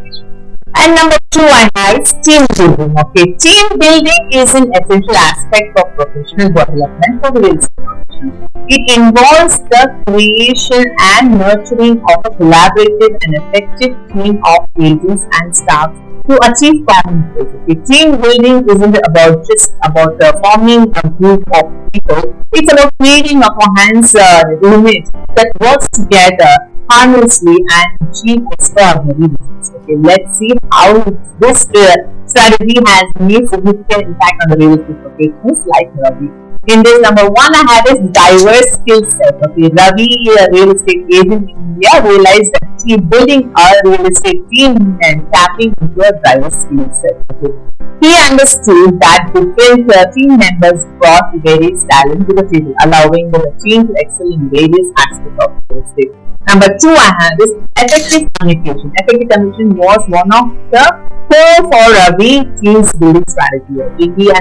And number two, I have is team building. Okay, team building is an essential aspect of professional development for the real estate profession. It involves the creation and nurturing of a collaborative and effective team of agents and staff to achieve common goals. Okay, team building isn't just about forming a group of people. It's about creating a cohesive unit that works together harmlessly and achieve extraordinary results. Okay, let's see how this strategy has made significant impact on the real estate professionals like Ravi. In this, number one I have is diverse skill set. Okay, Ravi, a real estate agent in India, realized that building a real estate team and tapping into a diverse skill set. Okay. He understood that different team members brought various talents to the table, allowing the team to excel in various aspects of real estate. Number two, I have is effective communication. Effective communication was one of the core for Ravi team's building strategy. He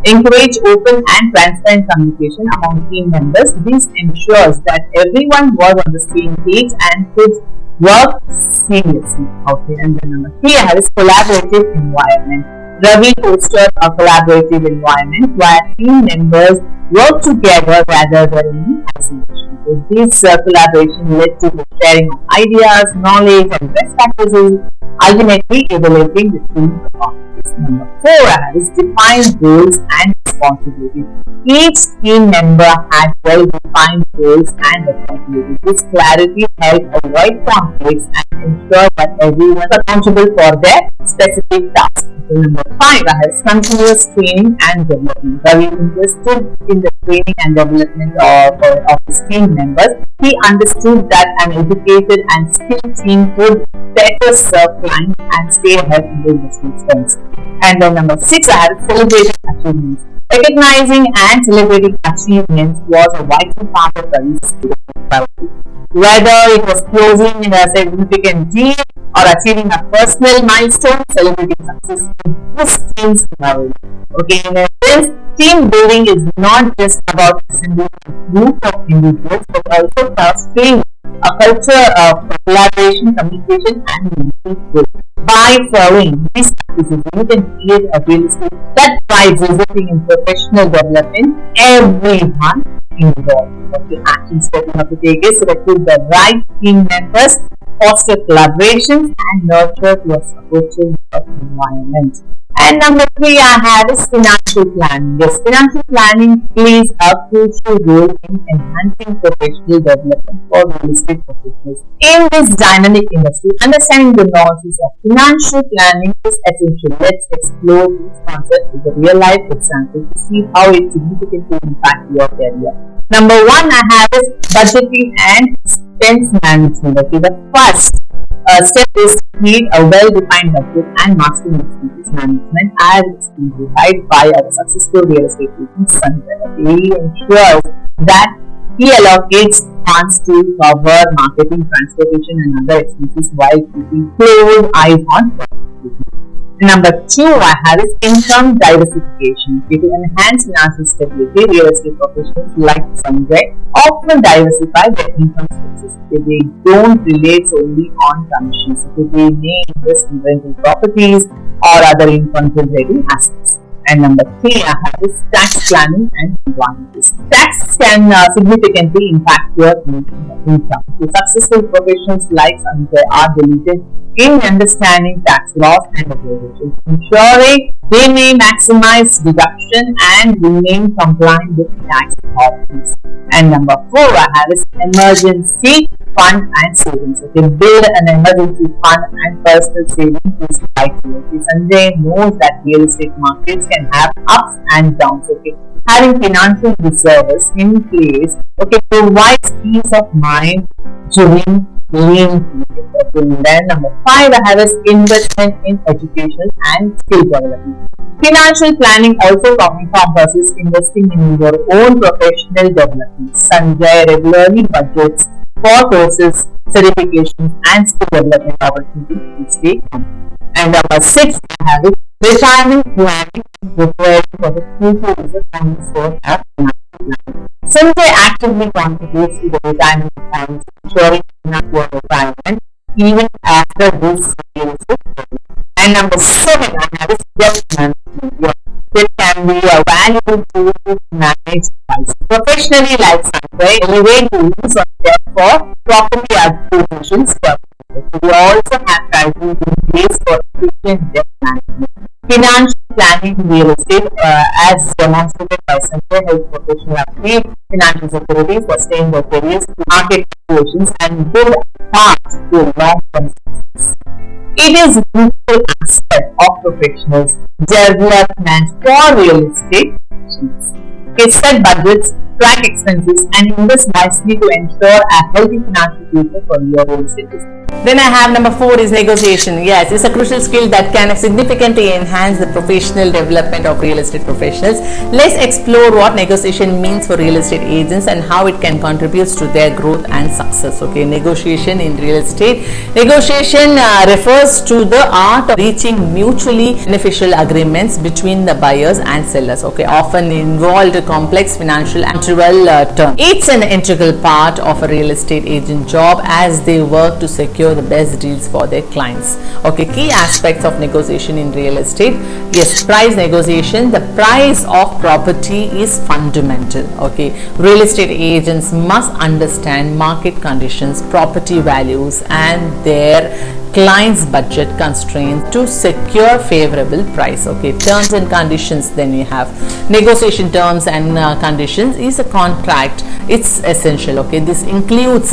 encouraged open and transparent communication among team members. This ensures that everyone was on the same page and could work seamlessly. Okay, and then number three, I have is collaborative environment. Ravi fostered a collaborative environment where team members work together rather than in isolation. So this collaboration led to the sharing of ideas, knowledge, and best practices, ultimately developing the team performance. Number four is define goals and responsibilities. Each team member had well-defined goals and responsibilities. This clarity helped avoid conflicts and ensure that everyone is accountable for their specific tasks. Number five is continuous training and development. Ravi invested in the training and development of his team members. He understood that an educated and skilled team would better serve clients and stay ahead in the industry trends. And then number six, I have celebrating achievements. Recognizing and celebrating achievements was a vital part of Ravi's strategy. Whether it was closing in a significant deal or achieving a personal milestone, celebrating success boosts team's morale. Okay, in a sense, team building is not just about assembling a group of individuals, but also fostering a culture of collaboration, communication, and mutual growth. By following these practices, you can create a real estate that thrives, resulting in professional development everyone involved. Okay, action step you have to take is recruit the right team members, foster collaborations, and nurture your supportive work environment. And number three I have is financial planning. Yes, financial planning plays a crucial role in enhancing professional development for real estate professionals. In this dynamic industry, understanding the nuances of financial planning is essential. Let's explore this concept with a real life example to see how it significantly impacts your career. Number one I have is budgeting and expense management. Okay, the first step is to create a well-defined budget and mastering expenses management as exemplified by our successful real estate agent Sanjay. Okay, he ensures that he allocates funds to cover marketing, transportation, and other expenses while keeping close eyes on profitability. Number two I have is income diversification. To enhance financial stability, real estate professionals like Sanjay often diversify their income sources. They don't rely solely on commissions. They may invest in rental properties or other income-generating assets. And number three I have is tax planning and compliance. Tax can significantly impact your income. Successful professionals like Sanjay are diligent in understanding tax laws and regulations, ensuring they may maximize deduction and remain compliant with tax authorities. And number four I have is emergency fund and savings. Okay, build an emergency fund and personal savings is vital. Okay, Sanjay knows that real estate markets can have ups and downs. Okay, having financial reserves in place provides peace of mind during lean periods. Okay, then number five I have is investment in education and skill development. Financial planning also encompasses investing in your own professional development. Sanjay regularly budgets for courses, certifications, and skill development opportunities to stay on. And number six I have is retirement planning, preparing for the future is a planning for our financial planning. Sanjay actively contributes to the retirement plans, ensuring enough for retirement even after this real estate. And number seven I have is debt management. Debt can be a valuable tool to manage funds. Professionally like Sanjay, elevate the use of debt for property acquisitions. We also have strategies in place for efficient debt management. Financial planning in real estate, as demonstrated by Sanjay, helps professionals achieve financial security, sustain their careers, market situations, and build a path to long-term success. It is a crucial aspect of professionals' development for real estate professionals. Set budgets, track expenses, and invest wisely to ensure a healthy financial future for your real estate business. Then I have number 4 is negotiation. Yes, it's a crucial skill that can significantly enhance the professional development of real estate professionals. Let's explore what negotiation means for real estate agents and how it can contribute to their growth and success. Okay, negotiation in real estate. Negotiation refers to the art of reaching mutually beneficial agreements between the buyers and sellers. Okay, often involved complex financial and contractual terms. It's an integral part of a real estate agent job as they work to secure the best deals for their clients. Okay, key aspects of negotiation in real estate. Yes, price negotiation. The price of property is fundamental. Okay, real estate agents must understand market conditions, property values, and their client's budget constraints to secure favorable price. Okay, terms and conditions. Then we have negotiation terms and conditions is a contract. It's essential. Okay, this includes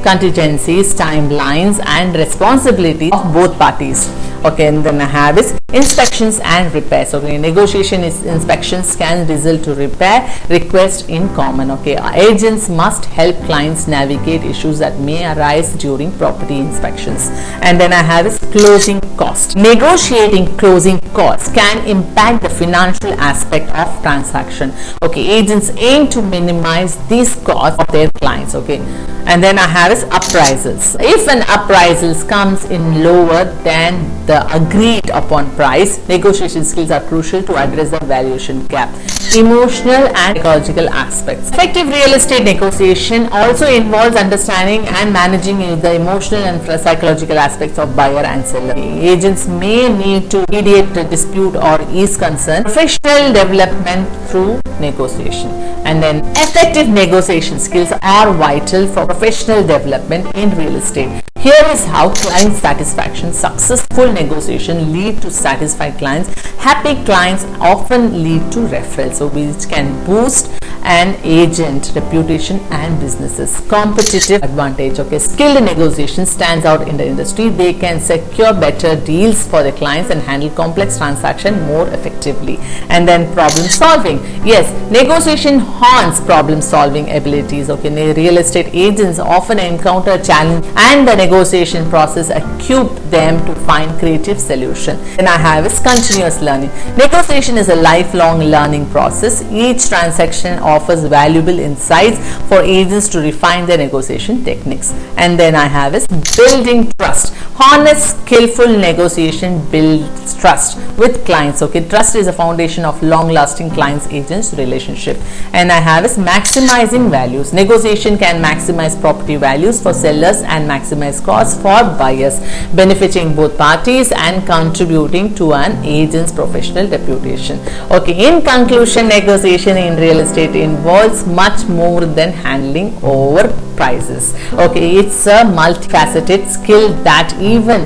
contingencies, timelines, and responsibilities of both parties. Okay, and then I have is inspections and repairs. Okay, negotiation is inspections can result to repair request in common. Okay, agents must help clients navigate issues that may arise during property inspections. And then I have is closing cost. Negotiating closing costs can impact the financial aspect of transaction. Okay, agents aim to minimize these costs of their clients. Okay, and then I have is appraisals. If an appraisal comes in lower than the agreed upon price, negotiation skills are crucial to address the valuation gap. Emotional and psychological aspects. Effective real estate negotiation also involves understanding and managing the emotional and psychological aspects of buyer and seller. Agents may need to mediate a dispute or ease concern. Professional development through negotiation. And then effective negotiation skills are vital for professional development in real estate. Here is how client satisfaction. Successful negotiation lead to satisfied clients. Happy clients often lead to referrals, so which can boost an agent reputation and businesses. Competitive advantage. Okay, skilled negotiation stands out in the industry. They can secure better deals for the clients and handle complex transactions more effectively. And then problem solving. Yes, negotiation haunts problem solving abilities. Okay, real estate agents often encounter challenge and the negotiation process equip them to find creative solution. Then I have is continuous learning. Negotiation is a lifelong learning process. Each transaction offers valuable insights for agents to refine their negotiation techniques. And then I have is building trust. Honest, skillful negotiation builds trust with clients. Okay, trust is a foundation of long-lasting clients-agents relationship. And I have is maximizing values. Negotiation can maximize property values for sellers and maximize costs for buyers, benefiting both parties and contributing to an agent's professional reputation. Okay, in conclusion, negotiation in real estate involves much more than handling over prices. Okay, it's a multifaceted skill that even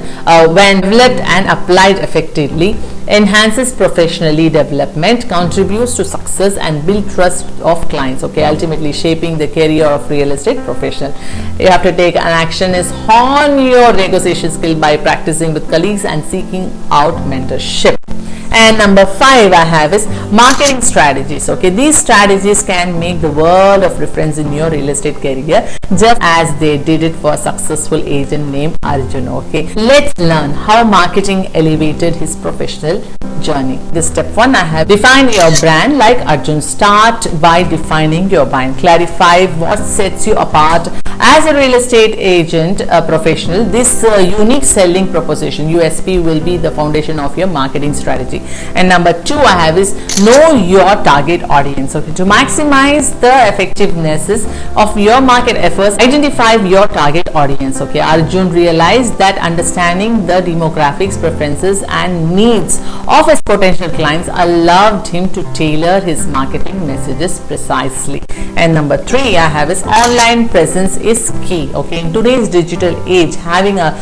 when developed and applied effectively enhances professionally development, contributes to success and build trust of clients. Okay, ultimately shaping the career of real estate professional. You have to take an action is hone your negotiation skill by practicing with colleagues and seeking out mentorship. And number 5 I have is marketing strategies. Okay, these strategies can make the world of difference in your real estate career, just as they did it for a successful agent named Arjun. Okay, let's learn how marketing elevated his professional journey. This step 1 I have define your brand like Arjun. Start by defining your brand. Clarify what sets you apart as a real estate agent professional. This unique selling proposition USP will be the foundation of your marketing strategy. And number 2 I have is know your target audience. Okay, to maximize the effectiveness of your market efforts, identify your target audience. Okay, Arjun realized that understanding the demographics, preferences, and needs of his potential clients allowed him to tailor his marketing messages precisely. And number 3 I have is online presence is key. Okay, in today's digital age, having a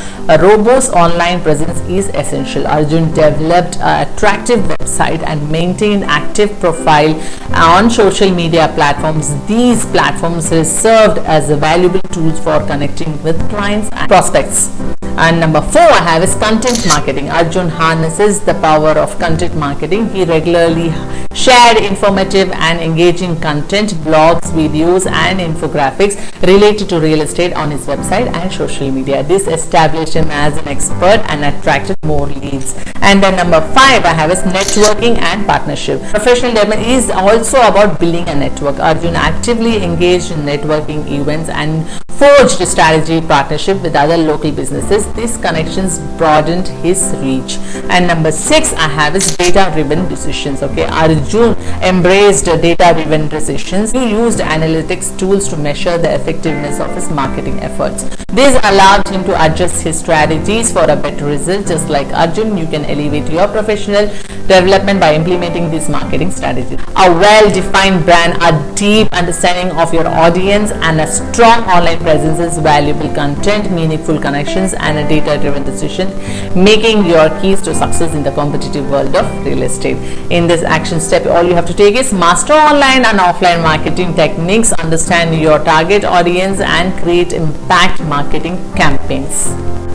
robust online presence is essential. Arjun developed an attractive website and maintained active profile on social media platforms. These platforms served as valuable tools for connecting with clients and prospects. And number 4 I have is content marketing. Arjun harnesses the power of content marketing. He regularly shared informative and engaging content, blogs, videos and infographics related to real estate on his website and social media. This established him as an expert and attracted more leads. And then number 5 I have is networking and partnership. Professional development is also about building a network. Arjun actively engaged in networking events and forged a strategy partnership with other local businesses. These connections broadened his reach. And number 6 I have is data driven decisions. Okay, Arjun embraced data driven decisions. He used analytics tools to measure the effectiveness of his marketing efforts. This allowed him to adjust his strategies for a better result. Just like Arjun, you can elevate your professional development by implementing these marketing strategies. A well-defined brand, a deep understanding of your audience and a strong online presence is valuable content, meaningful connections and a data-driven decision making your keys to success in the competitive world of real estate. In this action step, all you have to take is master online and offline marketing techniques, understand your target audience and create impact marketing campaigns.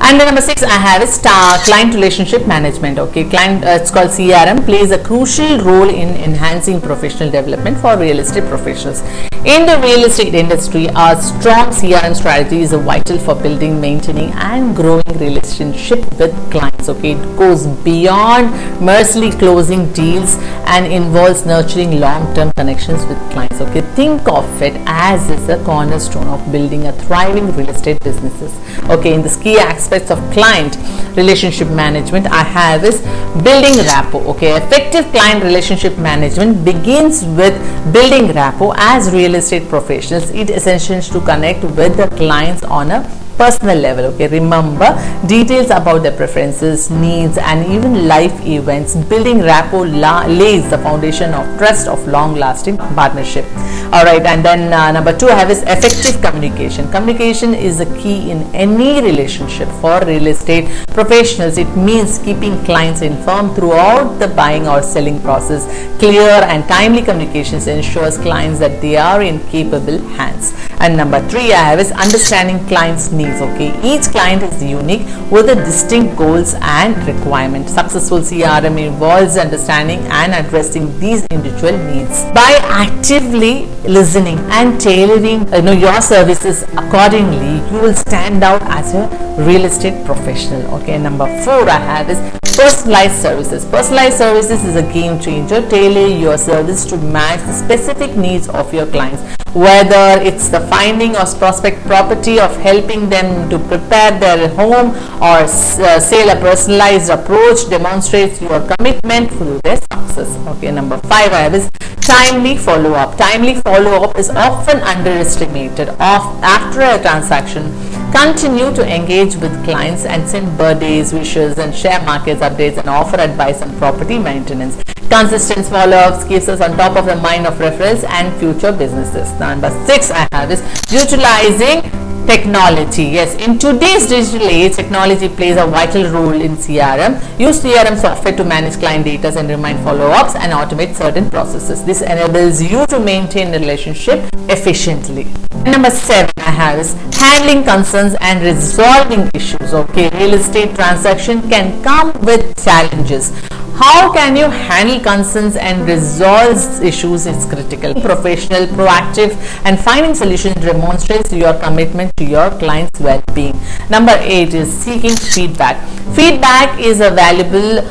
And the number 6 I have is client relationship management. Okay, it's called CRM, plays a crucial role in enhancing professional development for real estate professionals. In the real estate industry, a strong CRM strategy is vital for building, maintaining and growing relationship with clients. Okay, it goes beyond merely closing deals and involves nurturing long-term connections with clients. Okay, think of it as is a cornerstone of building a thriving real estate businesses. Okay, in this key aspects of client relationship management I have is building rapport. Okay, effective client relationship management begins with building rapport. As real estate professionals, it is essential to connect with the clients on a personal level. Okay, remember details about their preferences, needs and even life events. Building rapport lays the foundation of trust of long-lasting partnership. All right, and then number 2 I have is effective communication. Communication is a key in any relationship. For real estate professionals, it means keeping clients informed throughout the buying or selling process. Clear and timely communications ensures clients that they are in capable hands. And number 3 I have is understanding clients' needs. Okay, each client is unique with a distinct goals and requirements. Successful CRM involves understanding and addressing these individual needs. By actively listening and tailoring your services accordingly, you will stand out as a real estate professional. Okay, number 4 I have is personalized services. Personalized services is a game changer. Tailor your service to match the specific needs of your clients, whether it's the finding of prospect property, of helping them to prepare their home or sale. A personalized approach demonstrates your commitment to their success. Okay, number 5 I have is timely follow-up. Timely follow-up is often underestimated. After a transaction, continue to engage with clients and send birthdays, wishes and share market updates and offer advice on property maintenance. Consistent follow-ups keeps us on top of the mind of referrals and future businesses. Number 6 I have is utilizing technology. Yes, in today's digital age, technology plays a vital role in CRM. Use CRM software to manage client data and remind follow-ups and automate certain processes. This enables you to maintain a relationship efficiently. Number 7 I have is handling concerns and resolving issues. Okay, real estate transaction can come with challenges. How can you handle concerns and resolve issues is critical. Professional, proactive and finding solutions demonstrates your commitment to your client's well-being. Number 8 is seeking feedback. Feedback is a valuable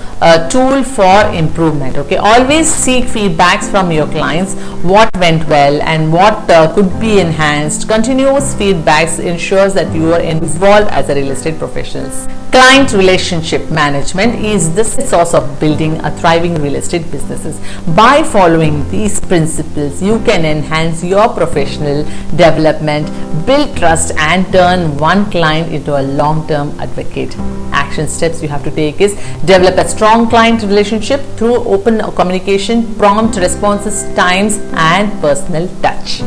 tool for improvement. Okay, always seek feedbacks from your clients, what went well and what could be enhanced. Continuous feedbacks ensures that you are involved as a real estate professional. Client relationship management is the source of building a thriving real estate businesses. By following these principles, you can enhance your professional development, build trust and turn one client into a long-term advocate. Action steps you have to take is develop a strong client relationship through open communication, prompt responses times and personal touch.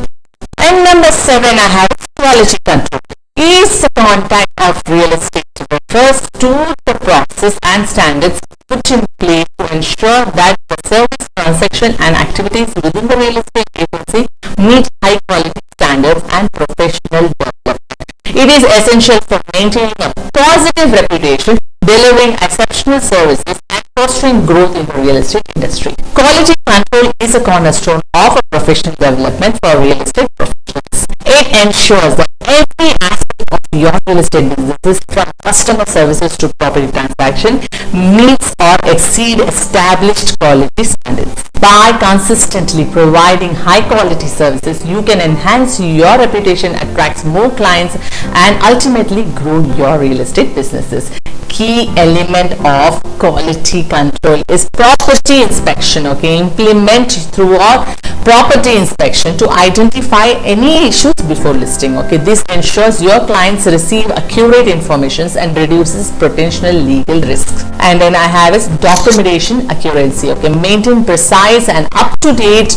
And number 7 I have quality control. Is the contact of real estate refers to the process and standards put in place to ensure that the service, transaction and activities within the real estate agency meet high quality standards and professional development. It is essential for maintaining a positive reputation, delivering exceptional services, and fostering growth in the real estate industry. Quality control is a cornerstone of a professional development for real estate professionals. It ensures that every aspect of your real estate businesses, from customer services to property transaction, meets or exceed established quality standards. By consistently providing high quality services, you can enhance your reputation, attract more clients, and ultimately grow your real estate businesses. Key element of quality control is property inspection. Okay, implement throughout property inspection to identify any issues before listing. Okay, this ensures your clients receive accurate information and reduces potential legal risks. And then I have is documentation accuracy. Okay, maintain precise and up-to-date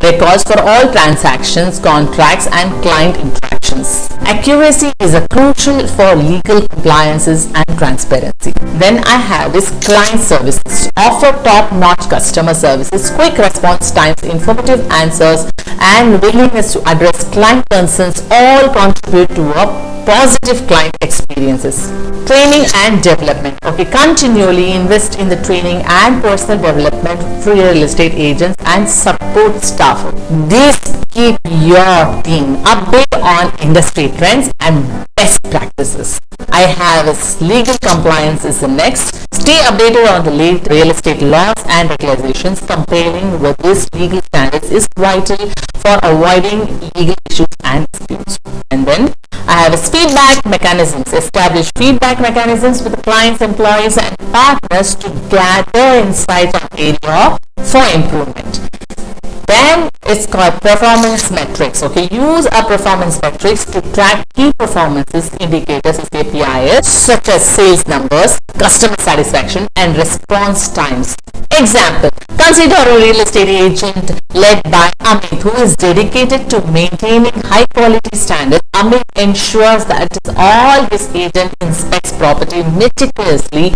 records for all transactions, contracts, and client interactions. Accuracy is a crucial for legal compliances and transparency. Then I have is client services. Offer top-notch customer services, quick response times, informative answers, and willingness to address client concerns all contribute to a positive client experiences. Training and development. Okay, continually invest in the training and personal development for real estate agents and support staff. This keep your team updated on industry trends and best practices. I have legal compliance is the next. Stay updated on the latest real estate laws and regulations. Complying with these legal standards is vital for avoiding legal issues and disputes. And then I have feedback mechanisms. Establish feedback mechanisms with the clients, employees, and partners to gather insights on area for improvement. Then it's called performance metrics. Okay, use a performance metrics to track key performances indicators of KPIs such as sales numbers, customer satisfaction, and response times. Example: consider a real estate agent led by Amit, who is dedicated to maintaining high quality standards. Amit ensures that all his agent inspects property meticulously,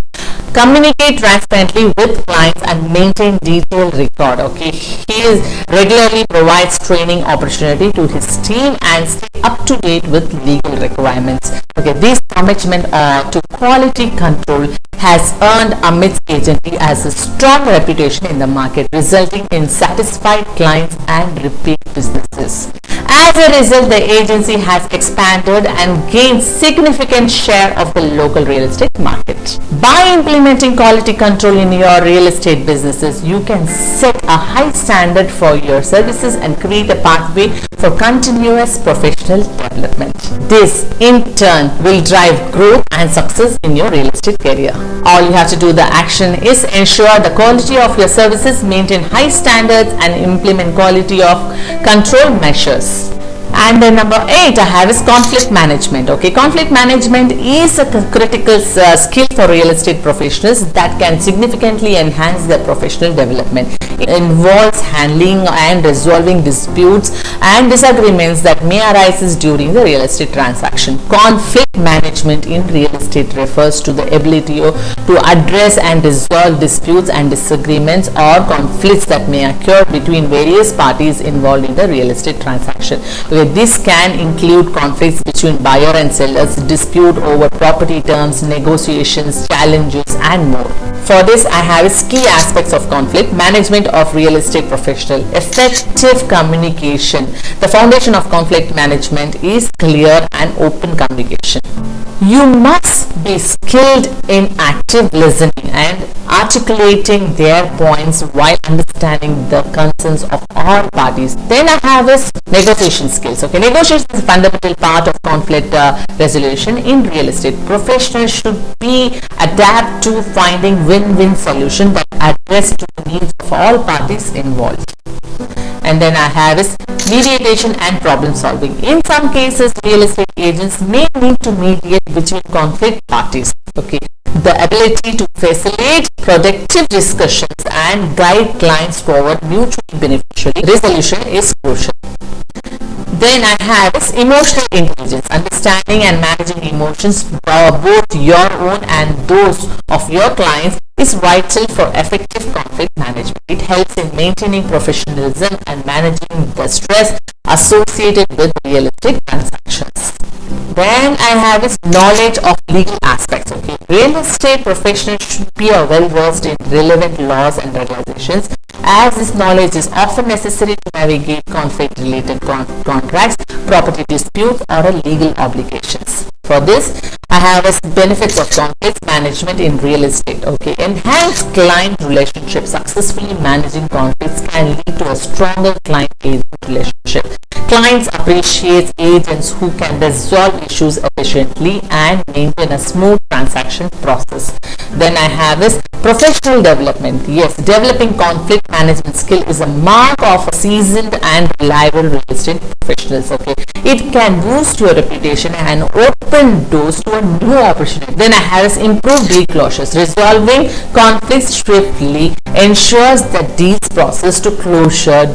communicate transparently with clients, and maintain detailed record. Okay, he regularly provides training opportunity to his team and stay up to date with legal requirements. Okay, this commitment to quality control has earned Amit's agency as a strong reputation in the market, resulting in satisfied clients and repeat businesses. As a result, the agency has expanded and gained significant share of the local real estate market. By implementing quality control in your real estate businesses, you can set a high standard for your services and create a pathway for continuous professional development. This, in turn, will drive growth and success in your real estate career. All you have to do, the action is ensure the quality of your services, maintain high standards, and implement quality of control measures. And then number 8 I have is conflict management. Okay, conflict management is a critical skill for real estate professionals that can significantly enhance their professional development. It involves handling and resolving disputes and disagreements that may arise during the real estate transaction. Conflict management in real estate refers to the ability to address and resolve disputes and disagreements or conflicts that may occur between various parties involved in the real estate transaction. This can include conflicts between buyer and sellers, dispute over property terms, negotiations, challenges, and more. For this, I have key aspects of conflict management of real estate professional. Effective communication. The foundation of conflict management is clear and open communication. You must be skilled in active listening and articulating their points while understanding the concerns of all parties. Then I have is negotiation skills. Okay, negotiation is a fundamental part of conflict resolution in real estate. Professionals should be adapt to finding win-win solution that address to the needs of all parties involved. And then I have is mediation and problem solving. In some cases, real estate agents may need to mediate between conflict parties. Okay, the ability to facilitate productive discussions and guide clients toward mutually beneficial resolution is crucial. Then I have is emotional intelligence. Understanding and managing emotions, both your own and those of your clients, is vital for effective conflict management. It helps in maintaining professionalism and managing the stress associated with real estate transactions. Then I have is knowledge of legal aspects. Okay, real estate professionals should be well versed in relevant laws and regulations, as this knowledge is often necessary to navigate conflict-related contracts, property disputes, or legal obligations. For this, I have as benefits of conflict management in real estate. Okay, enhanced client relationships. Successfully managing conflicts can lead to a stronger client-agent relationship. Clients appreciate agents who can resolve issues efficiently and maintain a smooth transaction process. Then I have is professional development. Yes, developing conflict management skill is a mark of a seasoned and reliable real estate professionals. Okay, it can boost your reputation and open doors to a new opportunity. Then I have is improved deal closures. Resolving conflicts swiftly ensures that deals process to closure,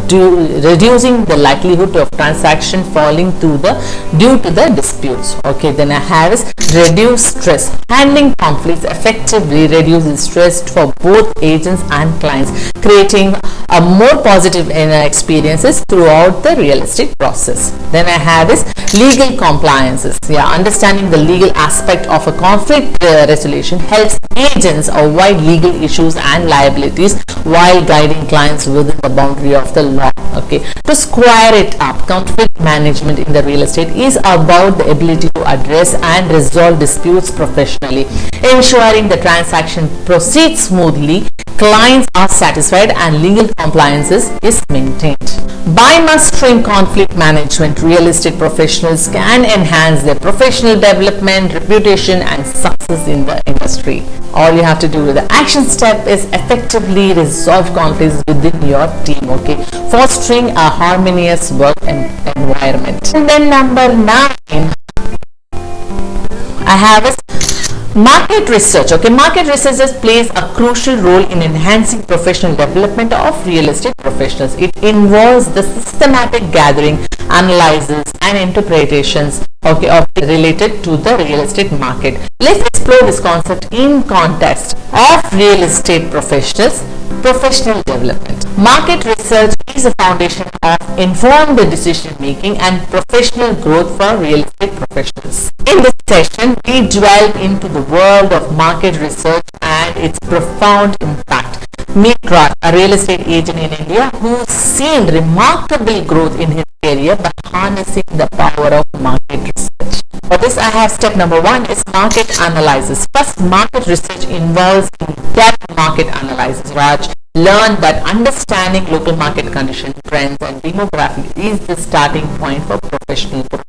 reducing the likelihood of transaction falling due to the disputes. Okay, then I have is reduce stress. Handling conflicts effectively reduces stress for both agents and clients, creating a more positive experiences throughout the real estate process. Then I have is legal compliances. Yeah, understanding the legal aspect of a conflict resolution helps agents avoid legal issues and liabilities while guiding clients within the boundary of the law. Okay, to square it up, conflict management in the real estate is about the ability to address and resolve disputes professionally, ensuring the transaction proceeds smoothly, clients are satisfied, and legal compliances is maintained. By mastering conflict management, real estate professionals can enhance their professional development, reputation, and success in the industry. All you have to do with the action step is effectively resolve conflicts within your team. Okay, fostering a harmonious work environment. And then number 9, I have is market research. Okay, market research plays a crucial role in enhancing professional development of real estate professionals. It involves the systematic gathering, analysis, and interpretations, okay, of related to the real estate market. Let's explore this concept in context of real estate professionals. Professional development. Market research is a foundation of informed decision making and professional growth for real estate professionals. In this session, we delve into the world of market research and its profound impact. Meet Raj, a real estate agent in India who's seen remarkable growth in his career by harnessing the power of market research. For this, I have step number 1 is market analysis. First, market research involves in-depth market analysis. Raj learned that understanding local market conditions, trends, and demographics is the starting point for professional growth.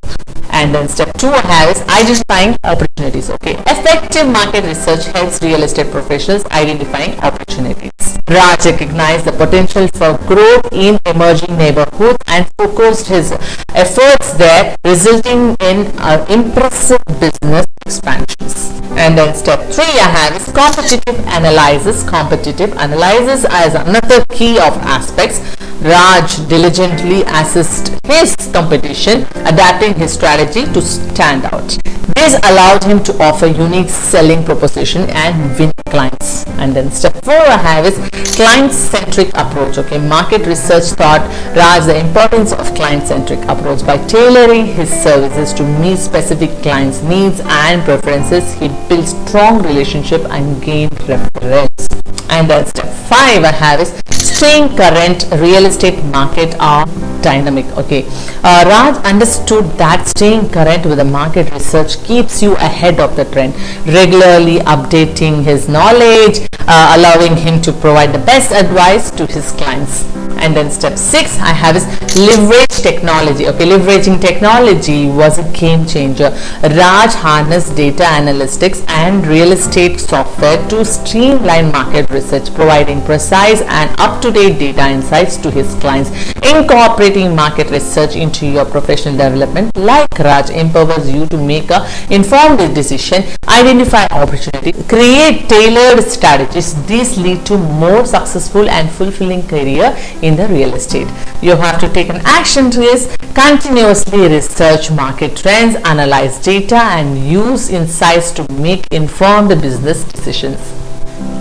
And then step 2 has identifying opportunities. Okay, effective market research helps real estate professionals identifying opportunities. Raj recognized the potential for growth in emerging neighborhoods and focused his efforts there, resulting in impressive business expansions. And then step 3 I have is competitive analysis. Competitive analysis as another key of aspects. Raj diligently assessed his competition, adapting his strategy to stand out. This allowed him to offer unique selling proposition and win clients. And then step 4 I have is client-centric approach. Okay, market research taught Raj the importance of client-centric approach. By tailoring his services to meet specific clients' needs and preferences, he built strong relationship and gained referrals. And then step 5 I have is staying current. Real estate market are dynamic. Okay, Raj understood that staying current with the market research keeps you ahead of the trend, regularly updating his knowledge, allowing him to provide the best advice to his clients. And then step 6 I have is leverage technology. Okay, leveraging technology was a game changer. Raj harnessed data analytics and real estate software to streamline market research, providing precise and up-to-date data insights to his clients. Incorporating market research into your professional development like Raj empowers you to make an informed decision, identify opportunities, create tailored strategies. These lead to more successful and fulfilling career in the real estate. You have to take an action to this. Continuously research market trends, analyze data, and use insights to make informed business decisions.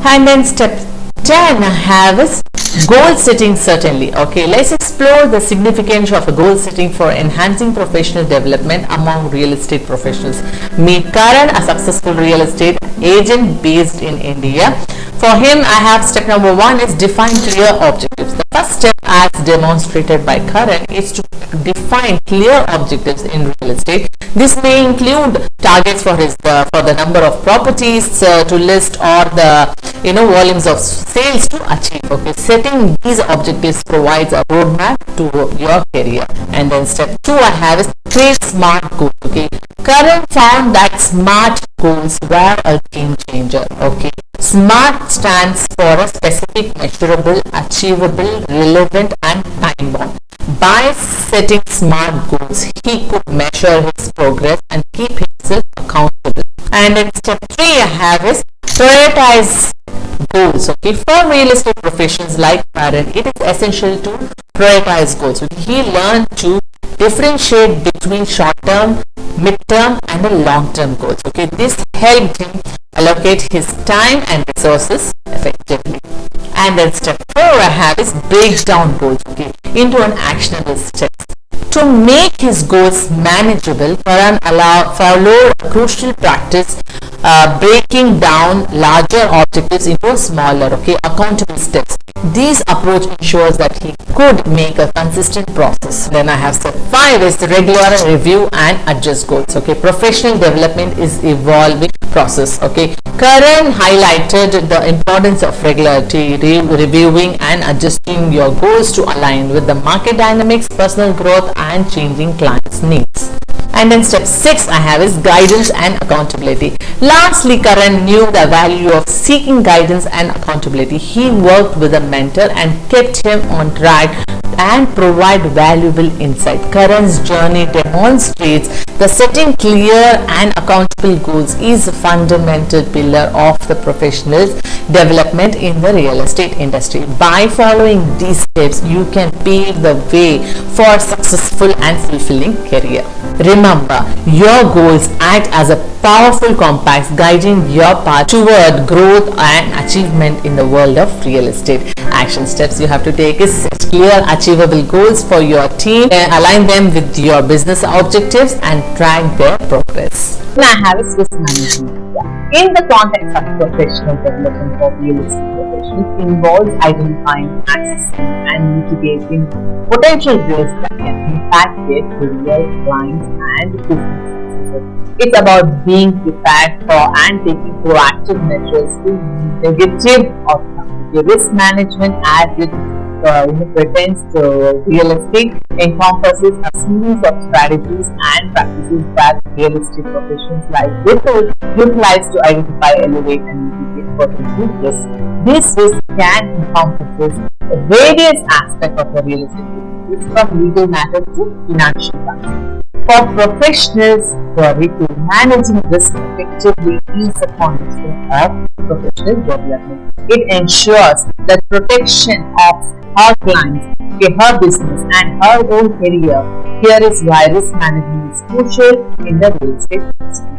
And then step 10 I have is Goal setting, certainly. Okay, let's explore the significance of a goal setting for enhancing professional development among real estate professionals. Meet Karan, a successful real estate agent based in India. For him, I have step number 1 is define clear objectives. The first step, as demonstrated by Karan, is to define clear objectives in real estate. This may include targets for the number of properties to list, or the volumes of sales to achieve. Okay, setting these objectives provides a roadmap to your career. And then step 2 I have is create smart goals. Okay, Karan found that SMART goals were a game changer. Okay, SMART stands for a specific, measurable, achievable, relevant, and time bound. By setting SMART goals, he could measure his progress and keep himself accountable. And then step 3 I have is prioritize goals. Okay, for real estate professionals like Karan, it is essential to prioritize goals. Okay, he learned to differentiate between short-term, mid-term, and long-term goals. Okay, this helped him allocate his time and resources effectively. And then step 4 I have is break down goals, okay, into an actionable steps. To make his goals manageable, Karan followed a crucial practice, breaking down larger objectives into smaller, accountable steps. This approach ensures that he could make a consistent process. Then I have step 5 is the regular review and adjust goals. Okay, professional development is evolving process. Okay, Karan highlighted the importance of regularity, reviewing and adjusting your goals to align with the market dynamics, personal growth, and changing clients' needs. And then step 6 I have is guidance and accountability. Lastly, Karan knew the value of seeking guidance and accountability. He worked with a mentor and kept him on track and provide valuable insight. Karan's journey demonstrates the setting clear and accountable goals is a fundamental pillar of the professional's development in the real estate industry. By following these steps, you can pave the way for a successful and fulfilling career. Remember, your goals act as a powerful compass guiding your path toward growth and achievement in the world of real estate. Action steps you have to take is set clear, achievable goals for your team, align them with your business objectives, and track their progress. Now I have is risk management. In the context of professional development for real estate professionals, involves identifying, accessing, and mitigating potential risks that can impact their career, clients, and business successes. It's about being prepared for and taking proactive measures to negative outcomes. The risk management, as it pertains to real estate, encompasses a series of strategies and practices that real estate professionals like Ripple utilize to identify, elevate, and mitigate potential risks. This risk can encompass various aspects of the real estate business, from legal matters to financial matters. For professionals, managing risk effectively is a cornerstone of professional development. It ensures the protection of her clients, her business, and her own career. Here is why risk management is crucial in the real estate industry.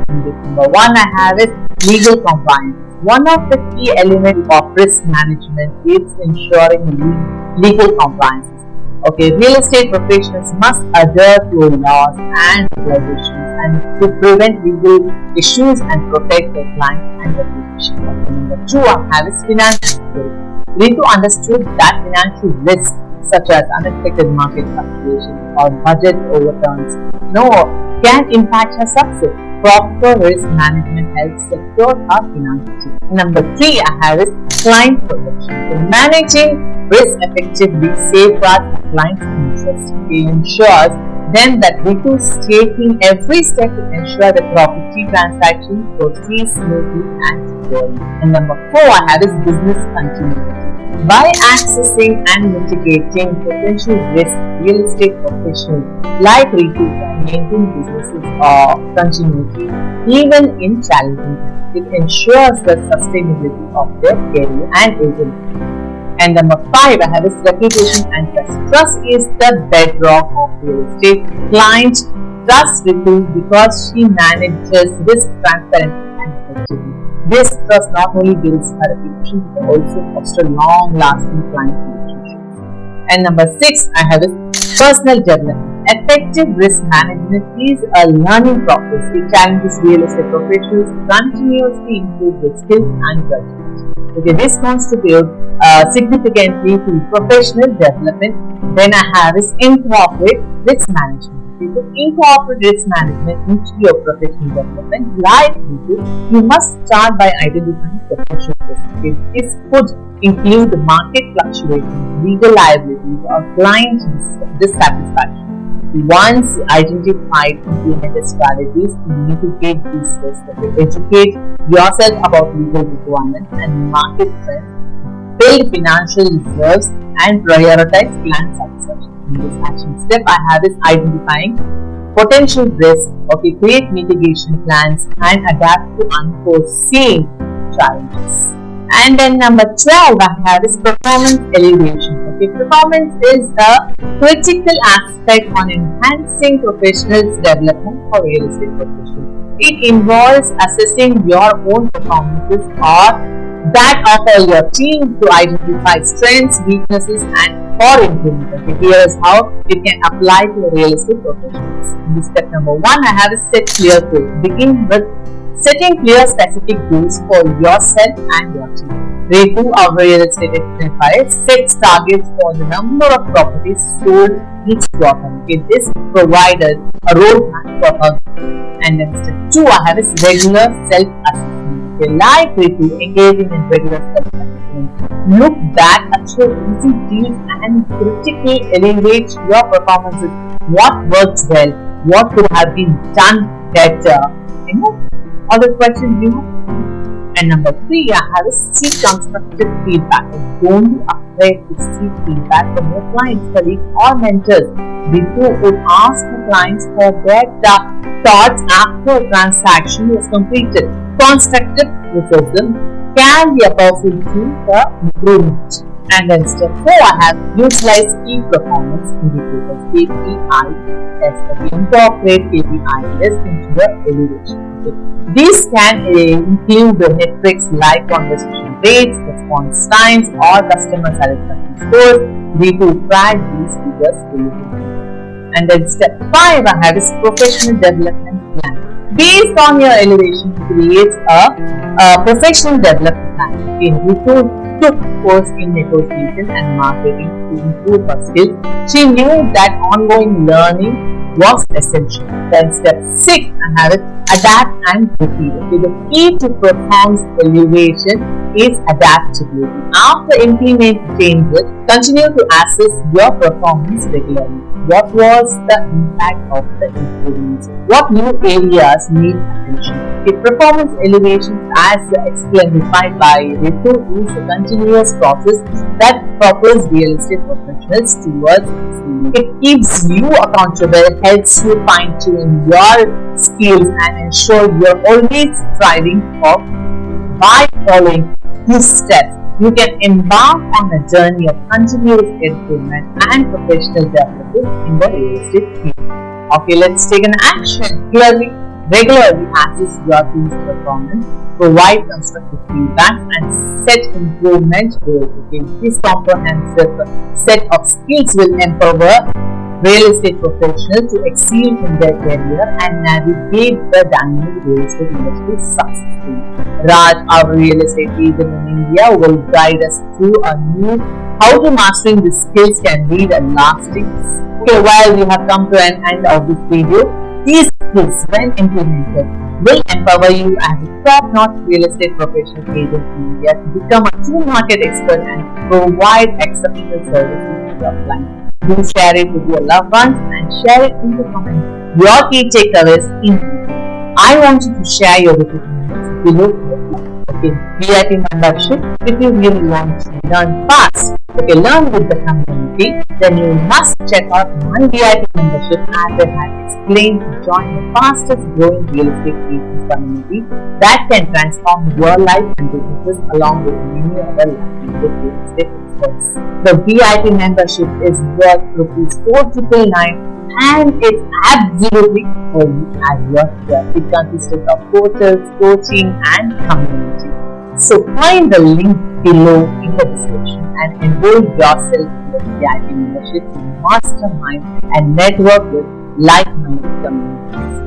Number 1 I have is legal compliance. One of the key elements of risk management is ensuring legal compliance. Okay, real estate professionals must adhere to laws and regulations and to prevent legal issues and protect their clients and their reputation. Number 2 I have is financial risk. We need to understand that financial risks such as unexpected market fluctuations or budget overturns can impact her success. Proper risk management helps secure her finances. Number 3 I have is client protection. So managing risk effectively safeguards the client's interests. It ensures then that Ritu is taking every step to ensure the property transaction proceeds smoothly and securely. And number 4 I have is business continuity. By accessing and mitigating potential risks, real estate professionals like Ritu can maintain businesses continuity even in challenging times. It ensures the sustainability of their career and agency. And number 5 I have is reputation and trust. Trust is the bedrock of real estate. Clients trust Ritu because she manages risk transparently and effectively. This trust not only builds a reputation but also fosters long-lasting client relationships. And number 6, I have is personal development. Effective risk management is a learning process. It challenges real estate professionals to continuously improve their skills and judgment. Okay, this contributes significantly to professional development. Then I have is incorporate risk management. To incorporate risk management into your professional development, like you must start by identifying potential risks. This could include the market fluctuations, legal liabilities, or client dissatisfaction. Once identified, implement strategies to mitigate these risks. Educate yourself about legal requirements and market trends. Build financial reserves and prioritize plan success. In this action step, I have is identifying potential risks. Okay, create mitigation plans and adapt to unforeseen challenges. And then number 12, I have is performance elevation. Okay, performance is a critical aspect on enhancing professionals' development for real estate professionals. It involves assessing your own performances or that of your team to identify strengths, weaknesses, and for improvement. Okay, here is how it can apply to real estate professionals. In this step number 1, I have a set clear goals. Begin with setting clear specific goals for yourself and your team. Grade 2 of real estate experience sets targets for the number of properties sold each quarter. Okay, this provided a roadmap for us. And then step 2, I have is regular self-assessment. Okay, like grade 2, engaging in regular self-assessment. Look back at your recent deals and critically elevate your performances. What works well? What could have been done better? Other questions you have? And number 3, I have is seek constructive feedback. Don't be afraid to seek feedback from your clients, colleagues, or mentors. Before you ask the clients for their thoughts after a transaction was completed. Constructive criticism can be a powerful tool for improvement. And then step 4, I have utilize key performance indicators, KPIs. Incorporate KPIs into your evaluation. These can include the metrics like conversation rates, response times, or customer satisfaction scores. We will track these figures diligently. And then step 5, I have is professional development plan. Based on your elevation, create a professional development plan. We took course in negotiation and marketing to improve her skills. She knew that ongoing learning was essential. Then step 6, I have it adapt and repeat. Okay, the key to performance elevation is adaptability. After implementing changes, continue to assess your performance regularly. What was the impact of the improvements? What new areas need attention? The performance elevation, as exemplified by Ritu, is a continuous process that propels real estate professionals towards excellence. It keeps you accountable, helps you fine-tune your skills, and ensure you're always striving for. By following these steps, you can embark on a journey of continuous improvement and professional development in the real estate field. Okay, let's take an action. Regularly assess your team's performance, provide constructive feedback, and set improvement goals. Okay, this comprehensive set of skills will empower real estate professionals to excel in their career and navigate the dynamic real estate industry successfully. Raj, our real estate agent in India, will guide us through a new how to mastering these skills can lead a lasting. Okay, while we have come to an end of this video, these skills, when implemented, will empower you as a top-notch real estate professional agent in India to become a true market expert and provide exceptional services to your clients. Do share it with your loved ones and share it in the comments. Your key takeaways in I want you to share your opinions below. Okay, VIP membership. If you really want to learn fast, okay, learn with the community, then you must check out my VIP membership as I have explained to join the fastest growing real estate agents community that can transform your life and businesses along with many other like-minded real estate experts. The VIP membership is worth ₹4,999 and it's absolutely free as your share. It consists of coaches, coaching and community. So find the link below in the description and enroll yourself in the VIP membership to mastermind and network with like-minded communities.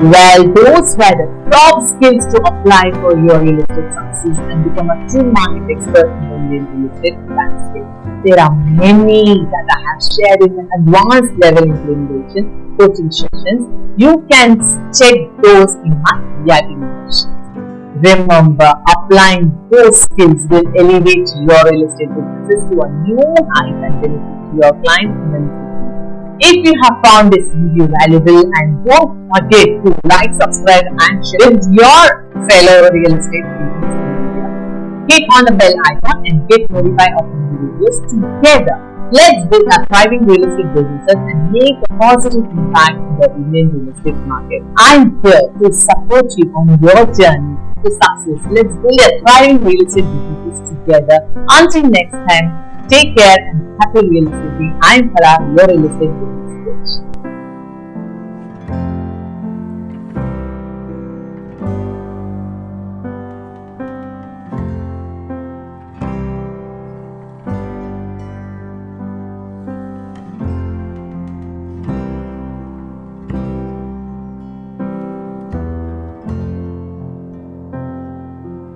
Well, those were the top skills to apply for your real estate success and become a true market expert in the Indian real estate landscape. There are many that I have shared in an advanced level implementation coaching sessions. You can check those in my VIP membership. Remember, applying those skills will elevate your real estate businesses to a new height and benefit your clients immensely. If you have found this video valuable, and don't forget to like, subscribe and share with your fellow real estate agents in India. Hit on the bell icon and get notified of new videos. Together, let's build a thriving real estate businesses and make a positive impact in the Indian real estate market. I'm here to support you on your journey to success. Let's build a thriving real estate businesses together. Until next time, take care and happy real estate. I'm Farah, your real estate business coach.